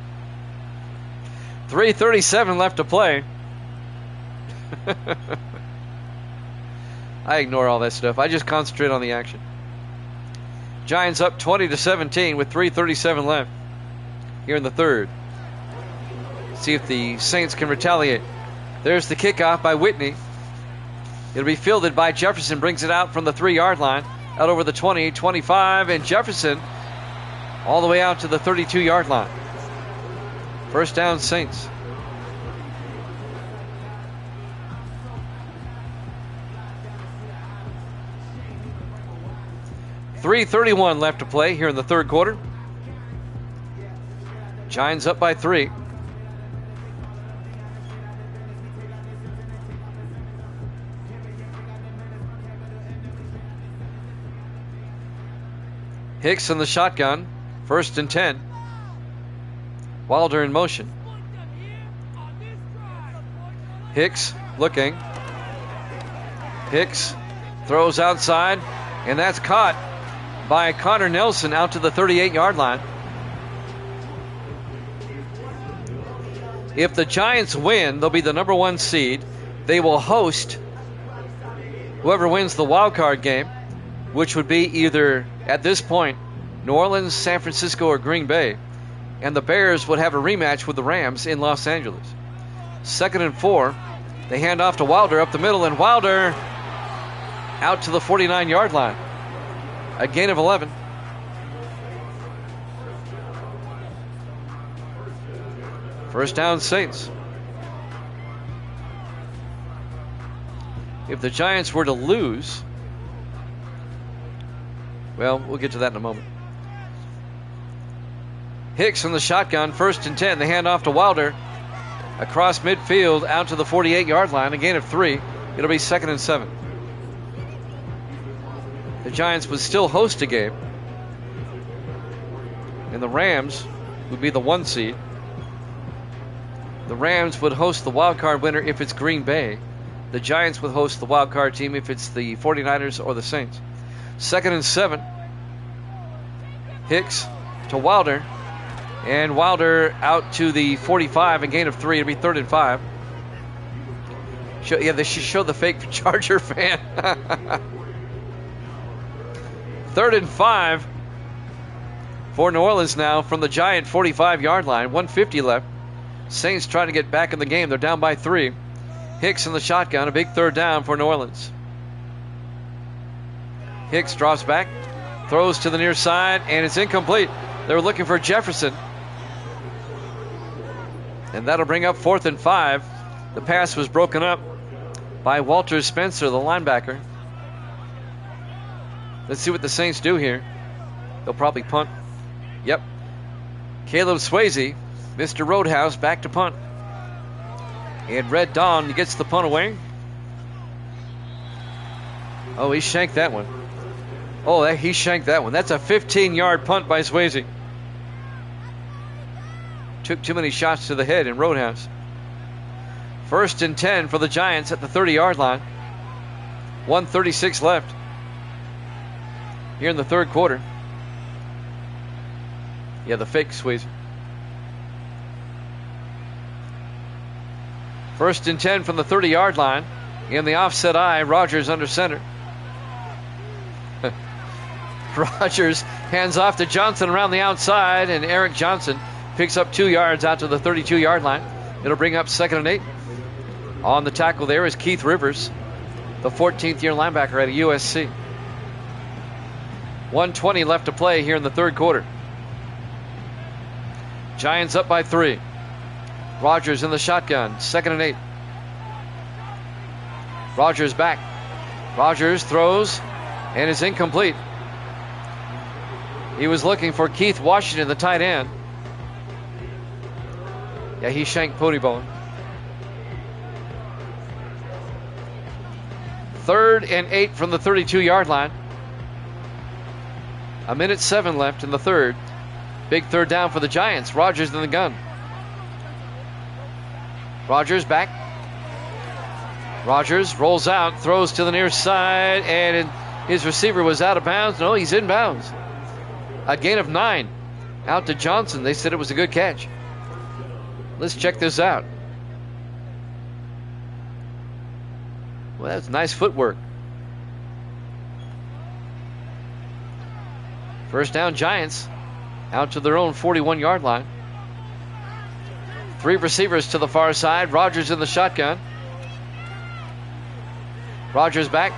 3:37 left to play. I ignore all that stuff. I just concentrate on the action. Giants up 20-17 with 3:37 left here in the 3rd. See if the Saints can retaliate. There's the kickoff by Whitney. It'll be fielded by Jefferson. Brings it out from the 3-yard line. Out over the 20, 25, and Jefferson all the way out to the 32-yard line. 1st down, Saints. .331 left to play here in the 3rd quarter. Giants up by 3. Hicks in the shotgun. 1st and 10. Wilder in motion. Hicks looking. Hicks throws outside, and that's caught by Connor Nelson out to the 38-yard line. If the Giants win, they'll be the number 1 seed. They will host whoever wins the wild card game, which would be either, at this point, New Orleans, San Francisco, or Green Bay. And the Bears would have a rematch with the Rams in Los Angeles. 2nd and 4. They hand off to Wilder up the middle, and Wilder out to the 49-yard line. A gain of 11. First down, Saints. If the Giants were to lose, well, we'll get to that in a moment. Hicks in the shotgun, 1st and 10. They hand off to Wilder. across midfield out to the 48-yard line, a gain of 3. It'll be 2nd and 7. The Giants would still host a game, and the Rams would be the 1 seed. The Rams would host the wild card winner if it's Green Bay. The Giants would host the wild card team if it's the 49ers or the Saints. 2nd and 7. Hicks to Wilder. And Wilder out to the 45, a gain of 3. It'll be 3rd and 5. They should show the fake Charger fan. 3rd and 5 for New Orleans now from the Giant 45-yard line. 150 left. Saints trying to get back in the game. They're down by 3. Hicks in the shotgun. A big 3rd down for New Orleans. Hicks drops back. Throws to the near side, and it's incomplete. They were looking for Jefferson. And that'll bring up 4th and 5. The pass was broken up by Walter Spencer, the linebacker. Let's see what the Saints do here. They'll probably punt. Yep. Caleb Swayze, Mr. Roadhouse, back to punt. And Red Dawn gets the punt away. Oh, he shanked that one. Oh, he shanked that one. That's a 15-yard punt by Swayze. Took too many shots to the head in Roadhouse. 1st and 10 for the Giants at the 30-yard line. 1:36 left here in the 3rd quarter. Yeah, the fake Swayze. 1st and 10 from the 30-yard line. In the offset eye, Rodgers under center. Rodgers hands off to Johnson around the outside, and Eric Johnson picks up 2 yards out to the 32-yard line. It'll bring up 2nd and 8. On the tackle there is Keith Rivers, the 14th-year linebacker at USC. 1:20 left to play here in the 3rd quarter. Giants up by 3. Rodgers in the shotgun, 2nd and 8. Rodgers back. Rodgers throws and is incomplete. He was looking for Keith Washington, the tight end. Yeah, he shanked Podybone. 3rd and 8 from the 32-yard line. 1:07 left in the 3rd. Big 3rd down for the Giants. Rodgers in the gun. Rodgers back. Rodgers rolls out, throws to the near side, and his receiver was out of bounds. No, he's in bounds. A gain of 9 out to Johnson. They said it was a good catch. Let's check this out. Well, that's nice footwork. First down, Giants out to their own 41-yard line. 3 receivers to the far side. Rodgers in the shotgun. Rodgers back.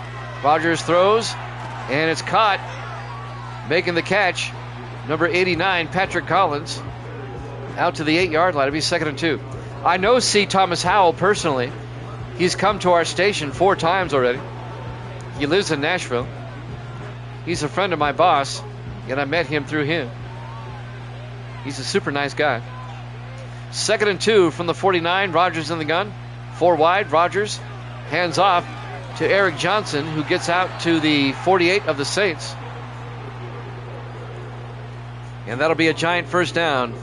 Rodgers throws, and it's caught. Making the catch, number 89, Patrick Collins, out to the 8-yard line. It'll be 2nd and 2. I know C. Thomas Howell personally. He's come to our station 4 times already. He lives in Nashville. He's a friend of my boss, and I met him through him. He's a super nice guy. 2nd and 2 from the 49. Rodgers in the gun. 4 wide. Rodgers hands off to Eric Johnson, who gets out to the 48 of the Saints. And that'll be a Giant first down.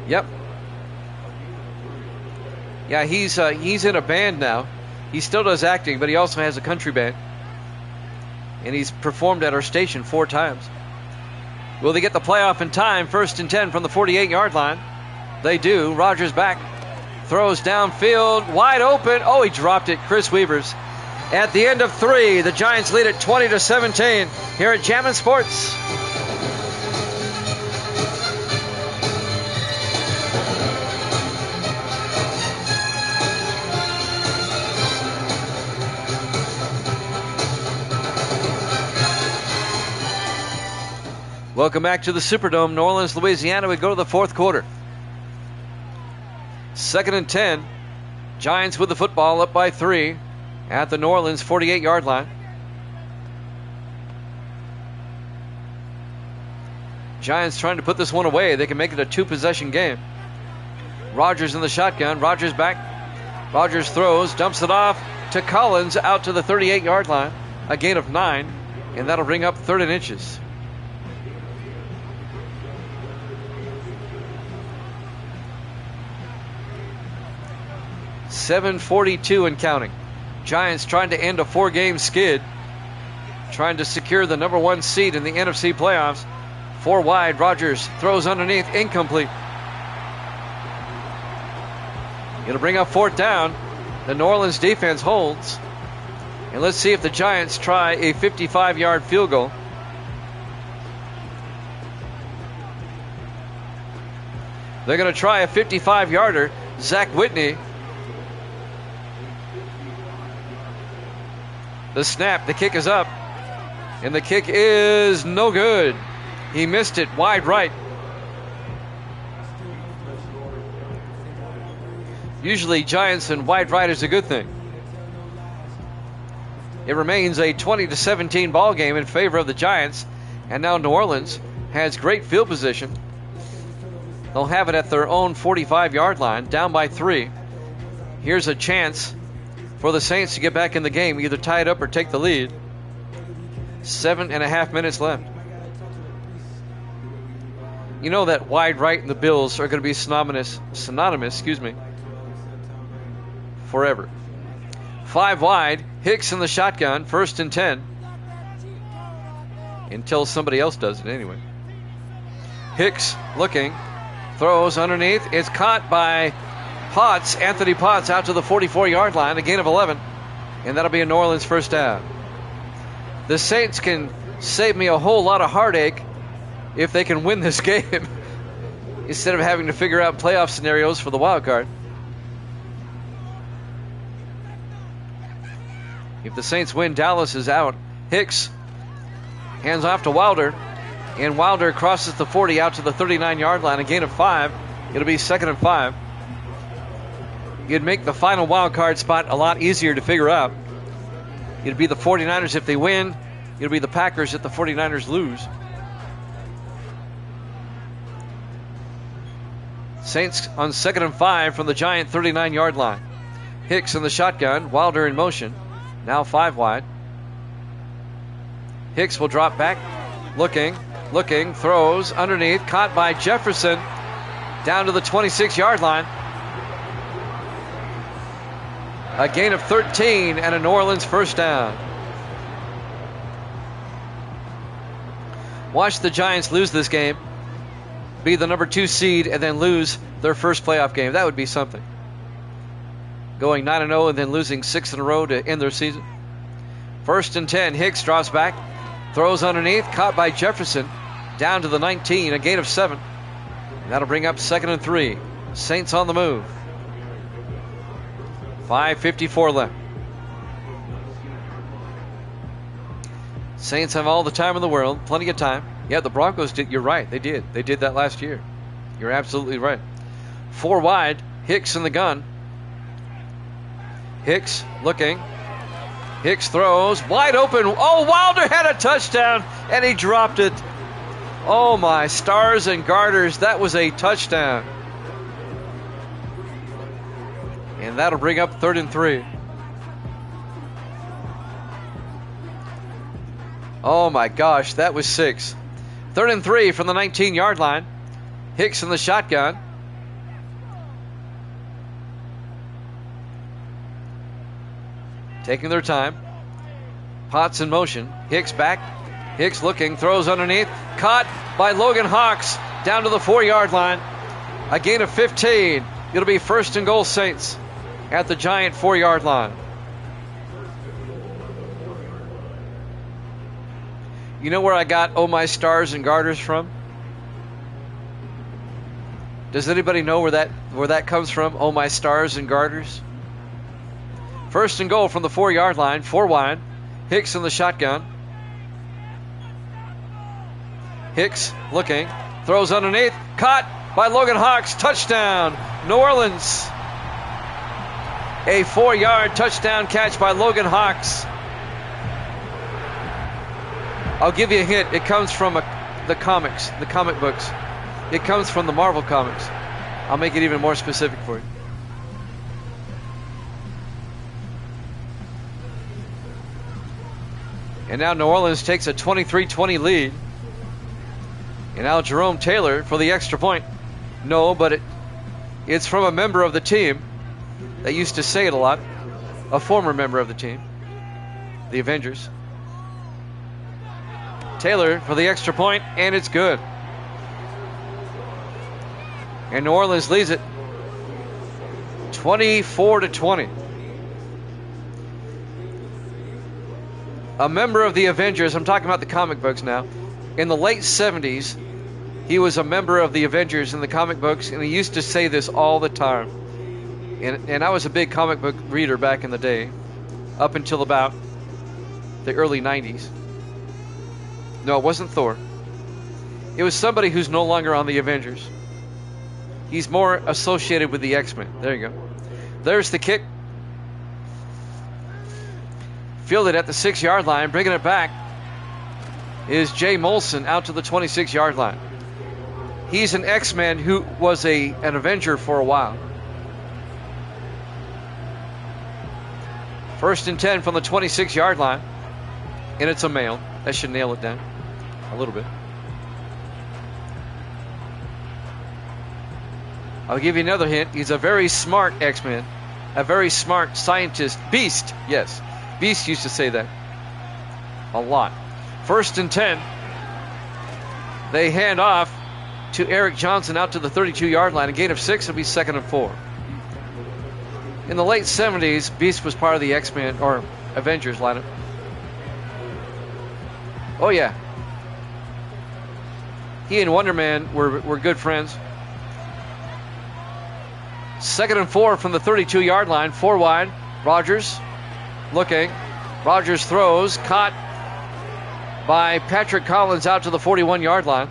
Yep. Yeah, he's in a band now. He still does acting, but he also has a country band. And he's performed at our station 4 times. Will they get the playoff in time? 1st and 10 from the 48-yard line. They do. Rodgers back. Throws downfield. Wide open. Oh, he dropped it. Chris Weavers. At the end of 3, the Giants lead it 20-17 here at Jammin' Sports. Welcome back to the Superdome, New Orleans, Louisiana. We go to the 4th quarter. 2nd and 10. Giants with the football, up by 3 at the New Orleans 48-yard line. Giants trying to put this one away. They can make it a 2-possession game. Rogers in the shotgun. Rogers back. Rogers throws, dumps it off to Collins out to the 38-yard line. A gain of 9, and that'll bring up 3rd and inches. .742 and counting. Giants trying to end a 4-game skid, trying to secure the number 1 seed in the NFC playoffs. 4 wide. Rogers throws underneath, incomplete. It'll bring up 4th down. The New Orleans defense holds. And let's see if the Giants try a 55-yard field goal. They're going to try a 55-yarder. Zach Whitney. The snap, the kick is up. And the kick is no good. He missed it wide right. Usually Giants and wide right is a good thing. It remains a 20-17 ball game in favor of the Giants. And now New Orleans has great field position. They'll have it at their own 45-yard line, down by 3. Here's a chance for the Saints to get back in the game, either tie it up or take the lead. 7.5 minutes left. You know that wide right and the Bills are going to be synonymous, forever. 5 wide. Hicks in the shotgun. 1st and 10. Until somebody else does it anyway. Hicks looking. Throws underneath. It's caught by Potts. Anthony Potts out to the 44-yard line. A gain of 11. And that'll be a New Orleans 1st down. The Saints can save me a whole lot of heartache if they can win this game instead of having to figure out playoff scenarios for the wild card. If the Saints win, Dallas is out. Hicks hands off to Wilder, and Wilder crosses the 40 out to the 39-yard line. A gain of 5. It'll be 2nd and 5. You'd make the final wild card spot a lot easier to figure out. It'd be the 49ers if they win. It'll be the Packers if the 49ers lose. Saints on 2nd and 5 from the Giant 39-yard line. Hicks in the shotgun. Wilder in motion. Now 5 wide. Hicks will drop back. Looking, throws underneath. Caught by Jefferson. Down to the 26-yard line. A gain of 13 and a New Orleans 1st down. Watch the Giants lose this game, be the number 2 seed, and then lose their first playoff game. That would be something. Going 9-0 and then losing 6 in a row to end their season. 1st and 10. Hicks drops back. Throws underneath. Caught by Jefferson. Down to the 19. A gain of 7. And that'll bring up 2nd and 3. Saints on the move. 5:54 left. Saints have all the time in the world. Plenty of time. Yeah, the Broncos did. You're right. They did. They did that last year. You're absolutely right. 4 wide. Hicks in the gun. Hicks looking. Hicks throws. Wide open. Oh, Wilder had a touchdown, and he dropped it. Oh, my stars and garters. That was a touchdown. And that'll bring up 3rd and 3. Oh, my gosh. That was 6. 3rd and 3 from the 19-yard line. Hicks in the shotgun. Taking their time. Potts in motion. Hicks back. Hicks looking. Throws underneath. Caught by Logan Hawks. Down to the 4-yard line. A gain of 15. It'll be 1st and goal Saints at the Giant 4-yard line. You know where I got "Oh My Stars and Garters" from? Does anybody know where that comes from? "Oh My Stars and Garters"? 1st and goal from the 4-yard line. 4 wide. Hicks in the shotgun. Hicks looking. Throws underneath. Caught by Logan Hawks. Touchdown. New Orleans. A 4-yard touchdown catch by Logan Hawks. I'll give you a hint. It comes from the comics, the comic books. It comes from the Marvel comics. I'll make it even more specific for you. And now New Orleans takes a 23-20 lead. And now Jerome Taylor for the extra point. No, but it's from a member of the team that used to say it a lot. A former member of the team. The Avengers. Taylor for the extra point, and it's good. And New Orleans leads it 24-20. A member of the Avengers, I'm talking about the comic books now. In the late 70s, he was a member of the Avengers in the comic books, and he used to say this all the time. And I was a big comic book reader back in the day, up until about the early 90s. No, it wasn't Thor. It was somebody who's no longer on the Avengers. He's more associated with the X-Men. There you go. There's the kick. Fielded at the 6-yard line. Bringing it back is Jay Molson out to the 26-yard line. He's an X-Men who was an Avenger for a while. 1st and 10 from the 26-yard line. And it's a male. That should nail it down a little bit. I'll give you another hint. He's a very smart X-Men. A very smart scientist. Beast, yes. Beast used to say that a lot. 1st and 10. They hand off to Eric Johnson out to the 32-yard line. A gain of 6 will be 2nd and 4. In the late 70s, Beast was part of the X-Men or Avengers lineup. Oh, yeah. He and Wonder Man were good friends. 2nd and 4 from the 32-yard line. 4 wide. Rodgers looking. Rodgers throws. Caught by Patrick Collins out to the 41-yard line.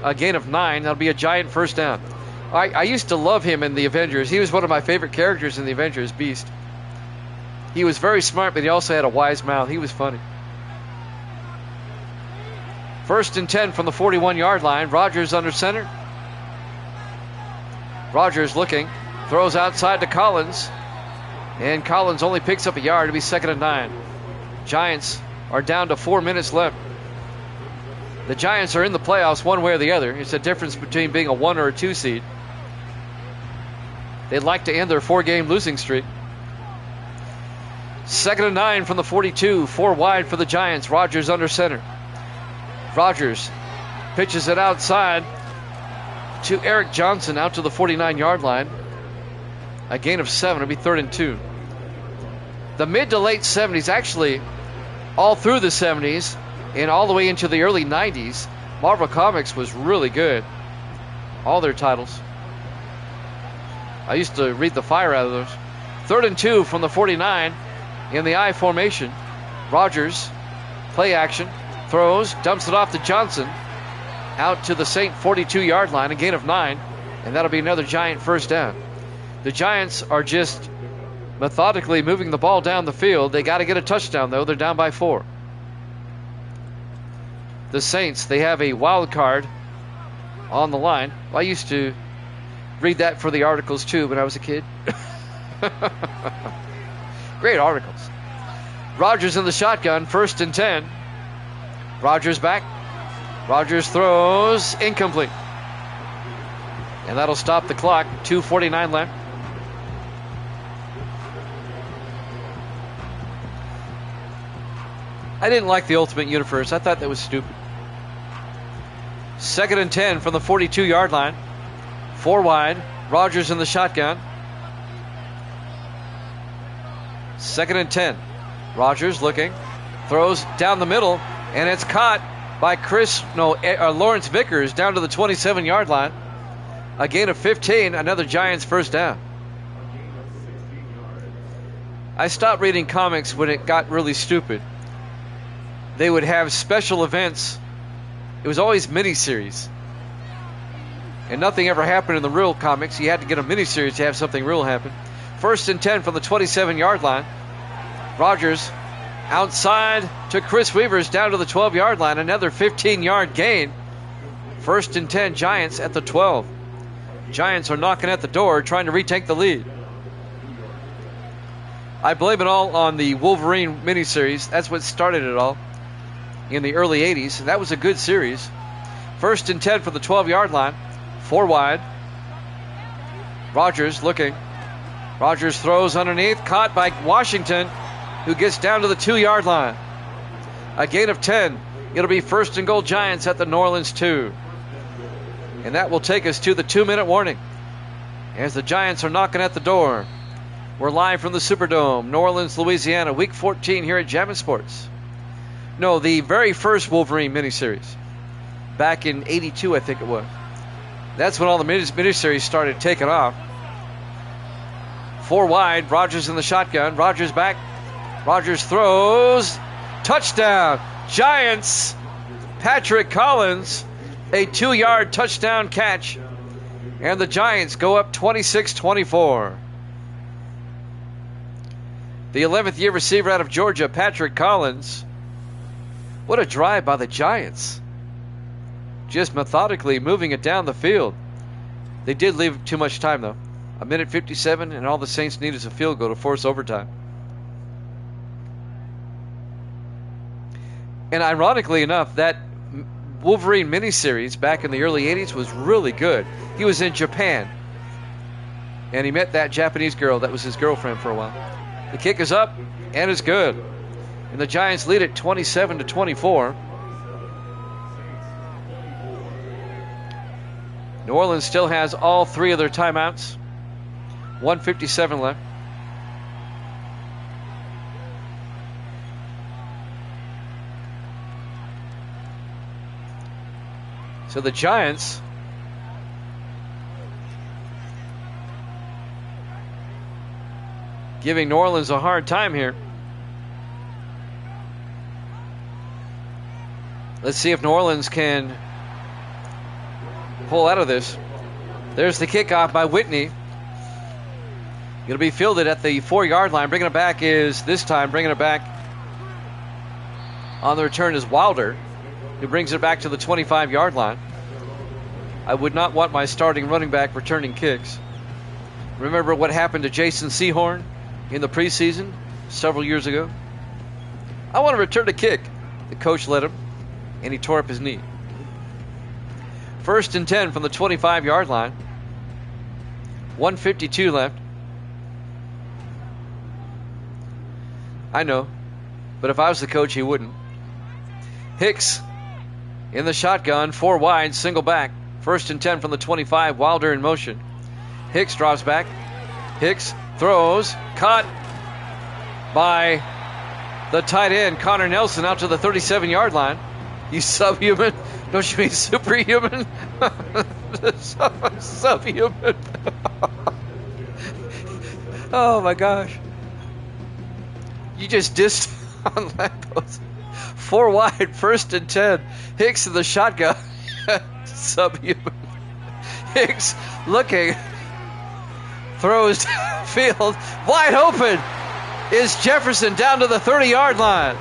A gain of 9. That'll be a giant first down. I used to love him in the Avengers. He was one of my favorite characters in the Avengers, Beast. He was very smart, but he also had a wise mouth. He was funny. 1st and 10 from the 41-yard line. Rodgers under center. Rodgers looking. Throws outside to Collins. And Collins only picks up a yard. It'll be 2nd and 9. Giants are down to 4 minutes left. The Giants are in the playoffs one way or the other. It's a difference between being a 1 or a 2 seed. They'd like to end their 4-game losing streak. 2nd and 9 from the 42. 4 wide for the Giants. Rodgers under center. Rodgers pitches it outside to Eric Johnson out to the 49-yard line. A gain of 7. It'll be 3rd and 2. The mid to late 70s, actually all through the 70s and all the way into the early 90s, Marvel Comics was really good. All their titles. I used to read the fire out of those. 3rd and 2 from the 49 in the I formation. Rodgers, play action, throws, dumps it off to Johnson out to the Saint 42-yard line, a gain of 9, and that'll be another Giant first down. The Giants are just methodically moving the ball down the field. They got to get a touchdown, though. They're down by 4. The Saints, they have a wild card on the line. I used to read that for the articles, too, when I was a kid. Great articles. Rodgers in the shotgun, 1st and 10. Rodgers back. Rodgers throws, incomplete. And that'll stop the clock. 2:49 left. I didn't like the Ultimate Universe. I thought that was stupid. 2nd and 10 from the 42-yard line. 4 wide. Rodgers in the shotgun. 2nd and 10. Rodgers looking. Throws down the middle. And it's caught by Lawrence Vickers down to the 27-yard line. A gain of 15. Another Giants first down. I stopped reading comics when it got really stupid. They would have special events. It was always miniseries. And nothing ever happened in the real comics. You had to get a miniseries to have something real happen. 1st and 10 from the 27-yard line. Rodgers outside to Chris Weavers down to the 12-yard line. Another 15-yard gain. First and 10, Giants at the 12. Giants are knocking at the door, trying to retake the lead. I blame it all on the Wolverine miniseries. That's what started it all in the early 80s. That was a good series. First and 10 for the 12-yard line. 4 wide. Rodgers looking. Rodgers throws underneath. Caught by Washington, who gets down to the 2-yard line. A gain of 10. It'll be first and goal Giants at the New Orleans 2. And that will take us to the 2-minute warning as the Giants are knocking at the door. We're live from the Superdome, New Orleans, Louisiana, Week 14 here at Jammin' Sports. No, the very first Wolverine miniseries. Back in 82, I think it was. That's when all the miniseries started taking off. 4 wide, Rodgers in the shotgun. Rodgers back. Rodgers throws. Touchdown. Giants. Patrick Collins. A 2-yard touchdown catch. And the Giants go up 26-24. The 11th year receiver out of Georgia, Patrick Collins. What a drive by the Giants. Just methodically moving it down the field. They did leave too much time, though. 1:57, and all the Saints need is a field goal to force overtime. And ironically enough, that Wolverine miniseries back in the early 80s was really good. He was in Japan, and he met that Japanese girl that was his girlfriend for a while. The kick is up, and it's good. And the Giants lead it 27-24. New Orleans still has all 3 of their timeouts. 1:57 left. So the Giants giving New Orleans a hard time here. Let's see if New Orleans can pull out of this. There's the kickoff by Whitney. It'll be fielded at the 4-yard line. Bringing it back is, this time, bringing it back on the return is Wilder, who brings it back to the 25-yard line. I would not want my starting running back returning kicks. Remember what happened to Jason Sehorn in the preseason several years ago? I want to return a kick. The coach let him, and he tore up his knee. First and 10 from the 25-yard line. 1:52 left. I know, but if I was the coach, he wouldn't. Hicks in the shotgun, 4 wide, single back. First and 10 from the 25, Wilder in motion. Hicks drops back. Hicks throws, caught by the tight end, Connor Nelson, out to the 37-yard line. You subhuman? Don't you mean superhuman? Subhuman. Oh my gosh. You just dissed on Lampos. 4 wide, first and 10. Hicks in the shotgun. Subhuman. Hicks looking. Throws field. Wide open is Jefferson down to the 30-yard line.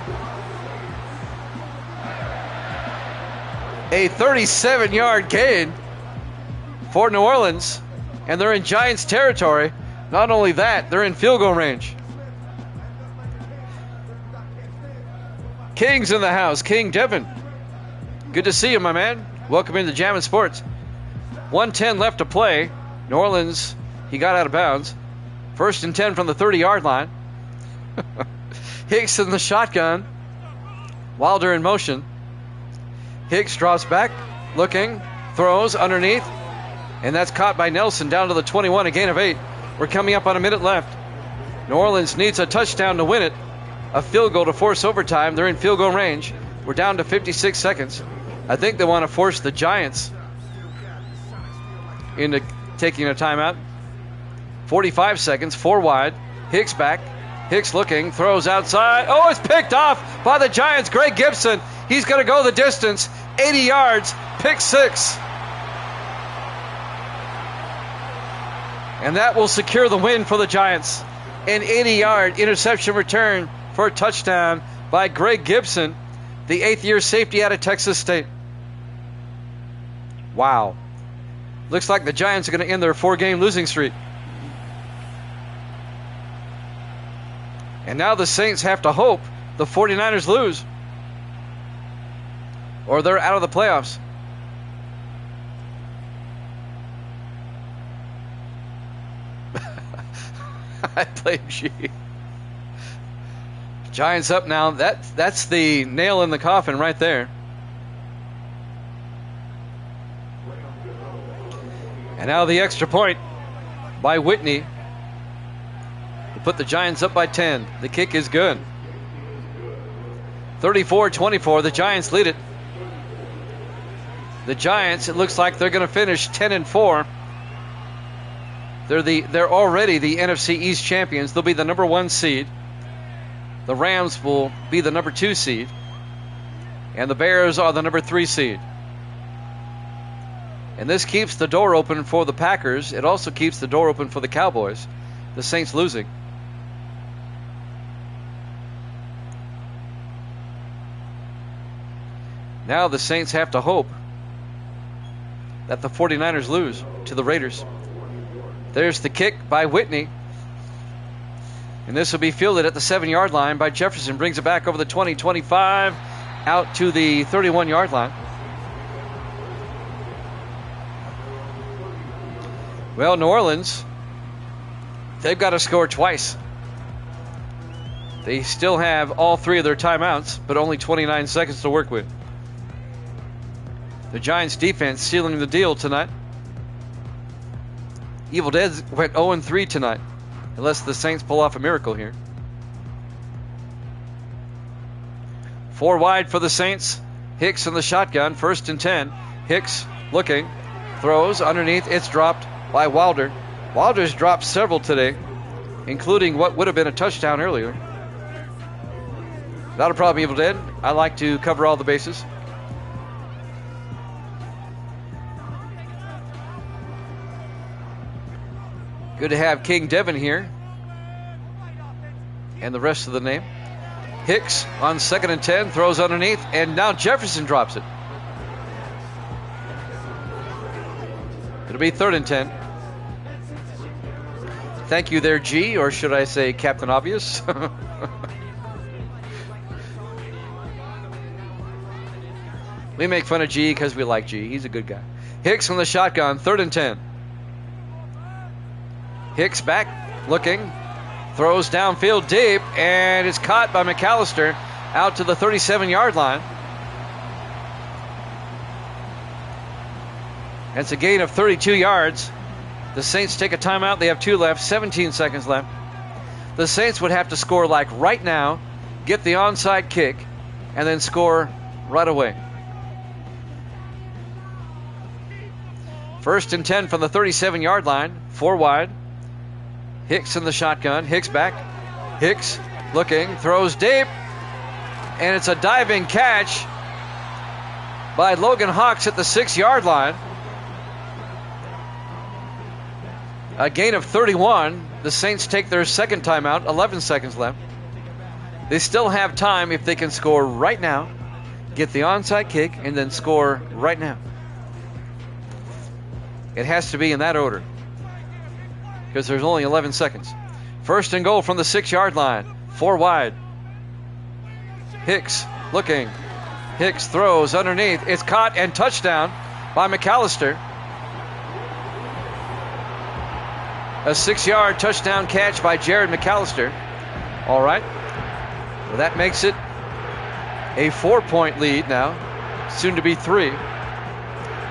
A 37-yard gain for New Orleans. And they're in Giants territory. Not only that, they're in field goal range. King's in the house. King Devin. Good to see you, my man. Welcome into Jammin' Sports. 1:10 left to play. New Orleans, he got out of bounds. First and 10 from the 30-yard line. Hicks in the shotgun. Wilder in motion. Hicks drops back, looking, throws underneath, and that's caught by Nelson down to the 21, a gain of 8. We're coming up on a minute left. New Orleans needs a touchdown to win it. A field goal to force overtime. They're in field goal range. We're down to 56 seconds. I think they want to force the Giants into taking a timeout. 45 seconds, 4 wide. Hicks back. Hicks looking, throws outside. Oh, it's picked off by the Giants. Greg Gibson. He's going to go the distance. 80 yards. Pick 6. And that will secure the win for the Giants. An 80-yard interception return for a touchdown by Greg Gibson, the 8th-year safety out of Texas State. Wow. Looks like the Giants are going to end their 4-game losing streak. And now the Saints have to hope the 49ers lose, or they're out of the playoffs. I blame G. Giants up now. That's the nail in the coffin right there. And now the extra point by Whitney to put the Giants up by 10. The kick is good. 34-24. The Giants lead it. The Giants, it looks like they're going to finish 10-4. They're already the NFC East champions. They'll be the number 1 seed. The Rams will be the number 2 seed. And the Bears are the number 3 seed. And this keeps the door open for the Packers. It also keeps the door open for the Cowboys. The Saints losing. Now the Saints have to hope that the 49ers lose to the Raiders. There's the kick by Whitney. And this will be fielded at the 7-yard line by Jefferson. Brings it back over the 20, 25, out to the 31-yard line. Well, New Orleans, they've got to score twice. They still have all 3 of their timeouts, but only 29 seconds to work with. The Giants defense sealing the deal tonight. Evil Dead went 0-3 tonight, unless the Saints pull off a miracle here. 4 wide for the Saints. Hicks in the shotgun, 1st and 10. Hicks looking, throws underneath. It's dropped by Wilder. Wilder's dropped several today, including what would have been a touchdown earlier. Not a problem, Evil Dead. I like to cover all the bases. Good to have King Devin here. And the rest of the name. Hicks on 2nd and 10, throws underneath, and now Jefferson drops it. It'll be 3rd and 10. Thank you there, G, or should I say Captain Obvious? We make fun of G because we like G. He's a good guy. Hicks on the shotgun, 3rd and 10. Hicks back, looking, throws downfield deep, and it's caught by McAllister out to the 37-yard line. That's a gain of 32 yards. The Saints take a timeout. They have 2 left, 17 seconds left. The Saints would have to score like right now, get the onside kick, and then score right away. 1st and 10 from the 37-yard line, 4 wide. Hicks in the shotgun. Hicks back. Hicks looking, throws deep, and it's a diving catch by Logan Hawks at the 6-yard line. A gain of 31. The Saints take their 2nd timeout, 11 seconds left. They still have time if they can score right now, get the onside kick, and then score right now. It has to be in that order, because there's only 11 seconds. 1st and goal from the 6-yard line. 4 wide. Hicks looking. Hicks throws underneath. It's caught and touchdown by McAllister. A 6-yard touchdown catch by Jared McAllister. All right. Well, that makes it a 4-point lead now. Soon to be 3.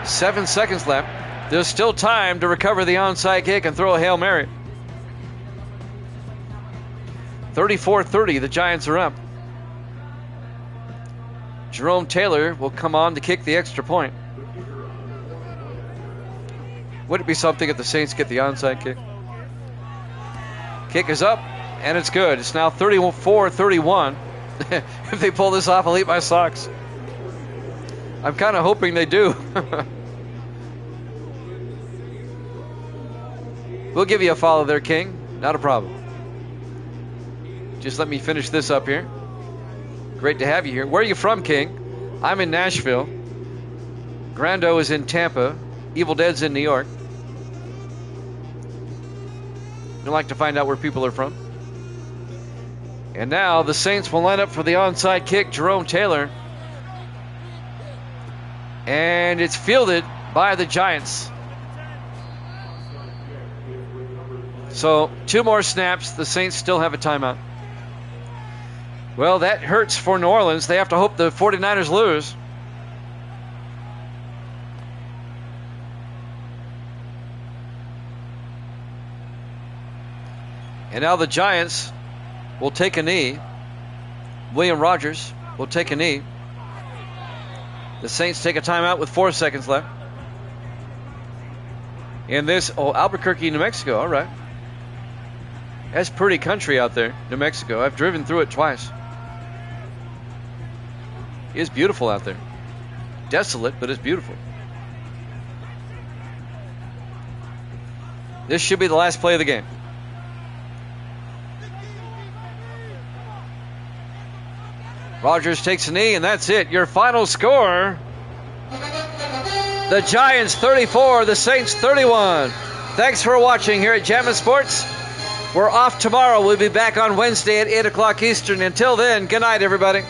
7 seconds left. There's still time to recover the onside kick and throw a Hail Mary. 34-30, the Giants are up. Jerome Taylor will come on to kick the extra point. Would it be something if the Saints get the onside kick? Kick is up, and it's good. It's now 34-31. If they pull this off, I'll eat my socks. I'm kind of hoping they do. We'll give you a follow there, King. Not a problem. Just let me finish this up here. Great to have you here. Where are you from, King? I'm in Nashville. Grando is in Tampa. Evil Dead's in New York. I'd like to find out where people are from. And now the Saints will line up for the onside kick. Jerome Taylor. And it's fielded by the Giants. So 2 more snaps. The Saints still have a timeout. Well, that hurts for New Orleans. They have to hope the 49ers lose. And now the Giants will take a knee. William Rogers will take a knee. The Saints take a timeout with 4 seconds left. In this, Albuquerque, New Mexico, all right. That's pretty country out there, New Mexico. I've driven through it twice. It's beautiful out there. Desolate, but it's beautiful. This should be the last play of the game. Rogers takes a knee, and that's it. Your final score: the Giants 34, the Saints 31. Thanks for watching here at Jammin' Sports. We're off tomorrow. We'll be back on Wednesday at 8 o'clock Eastern. Until then, good night, everybody.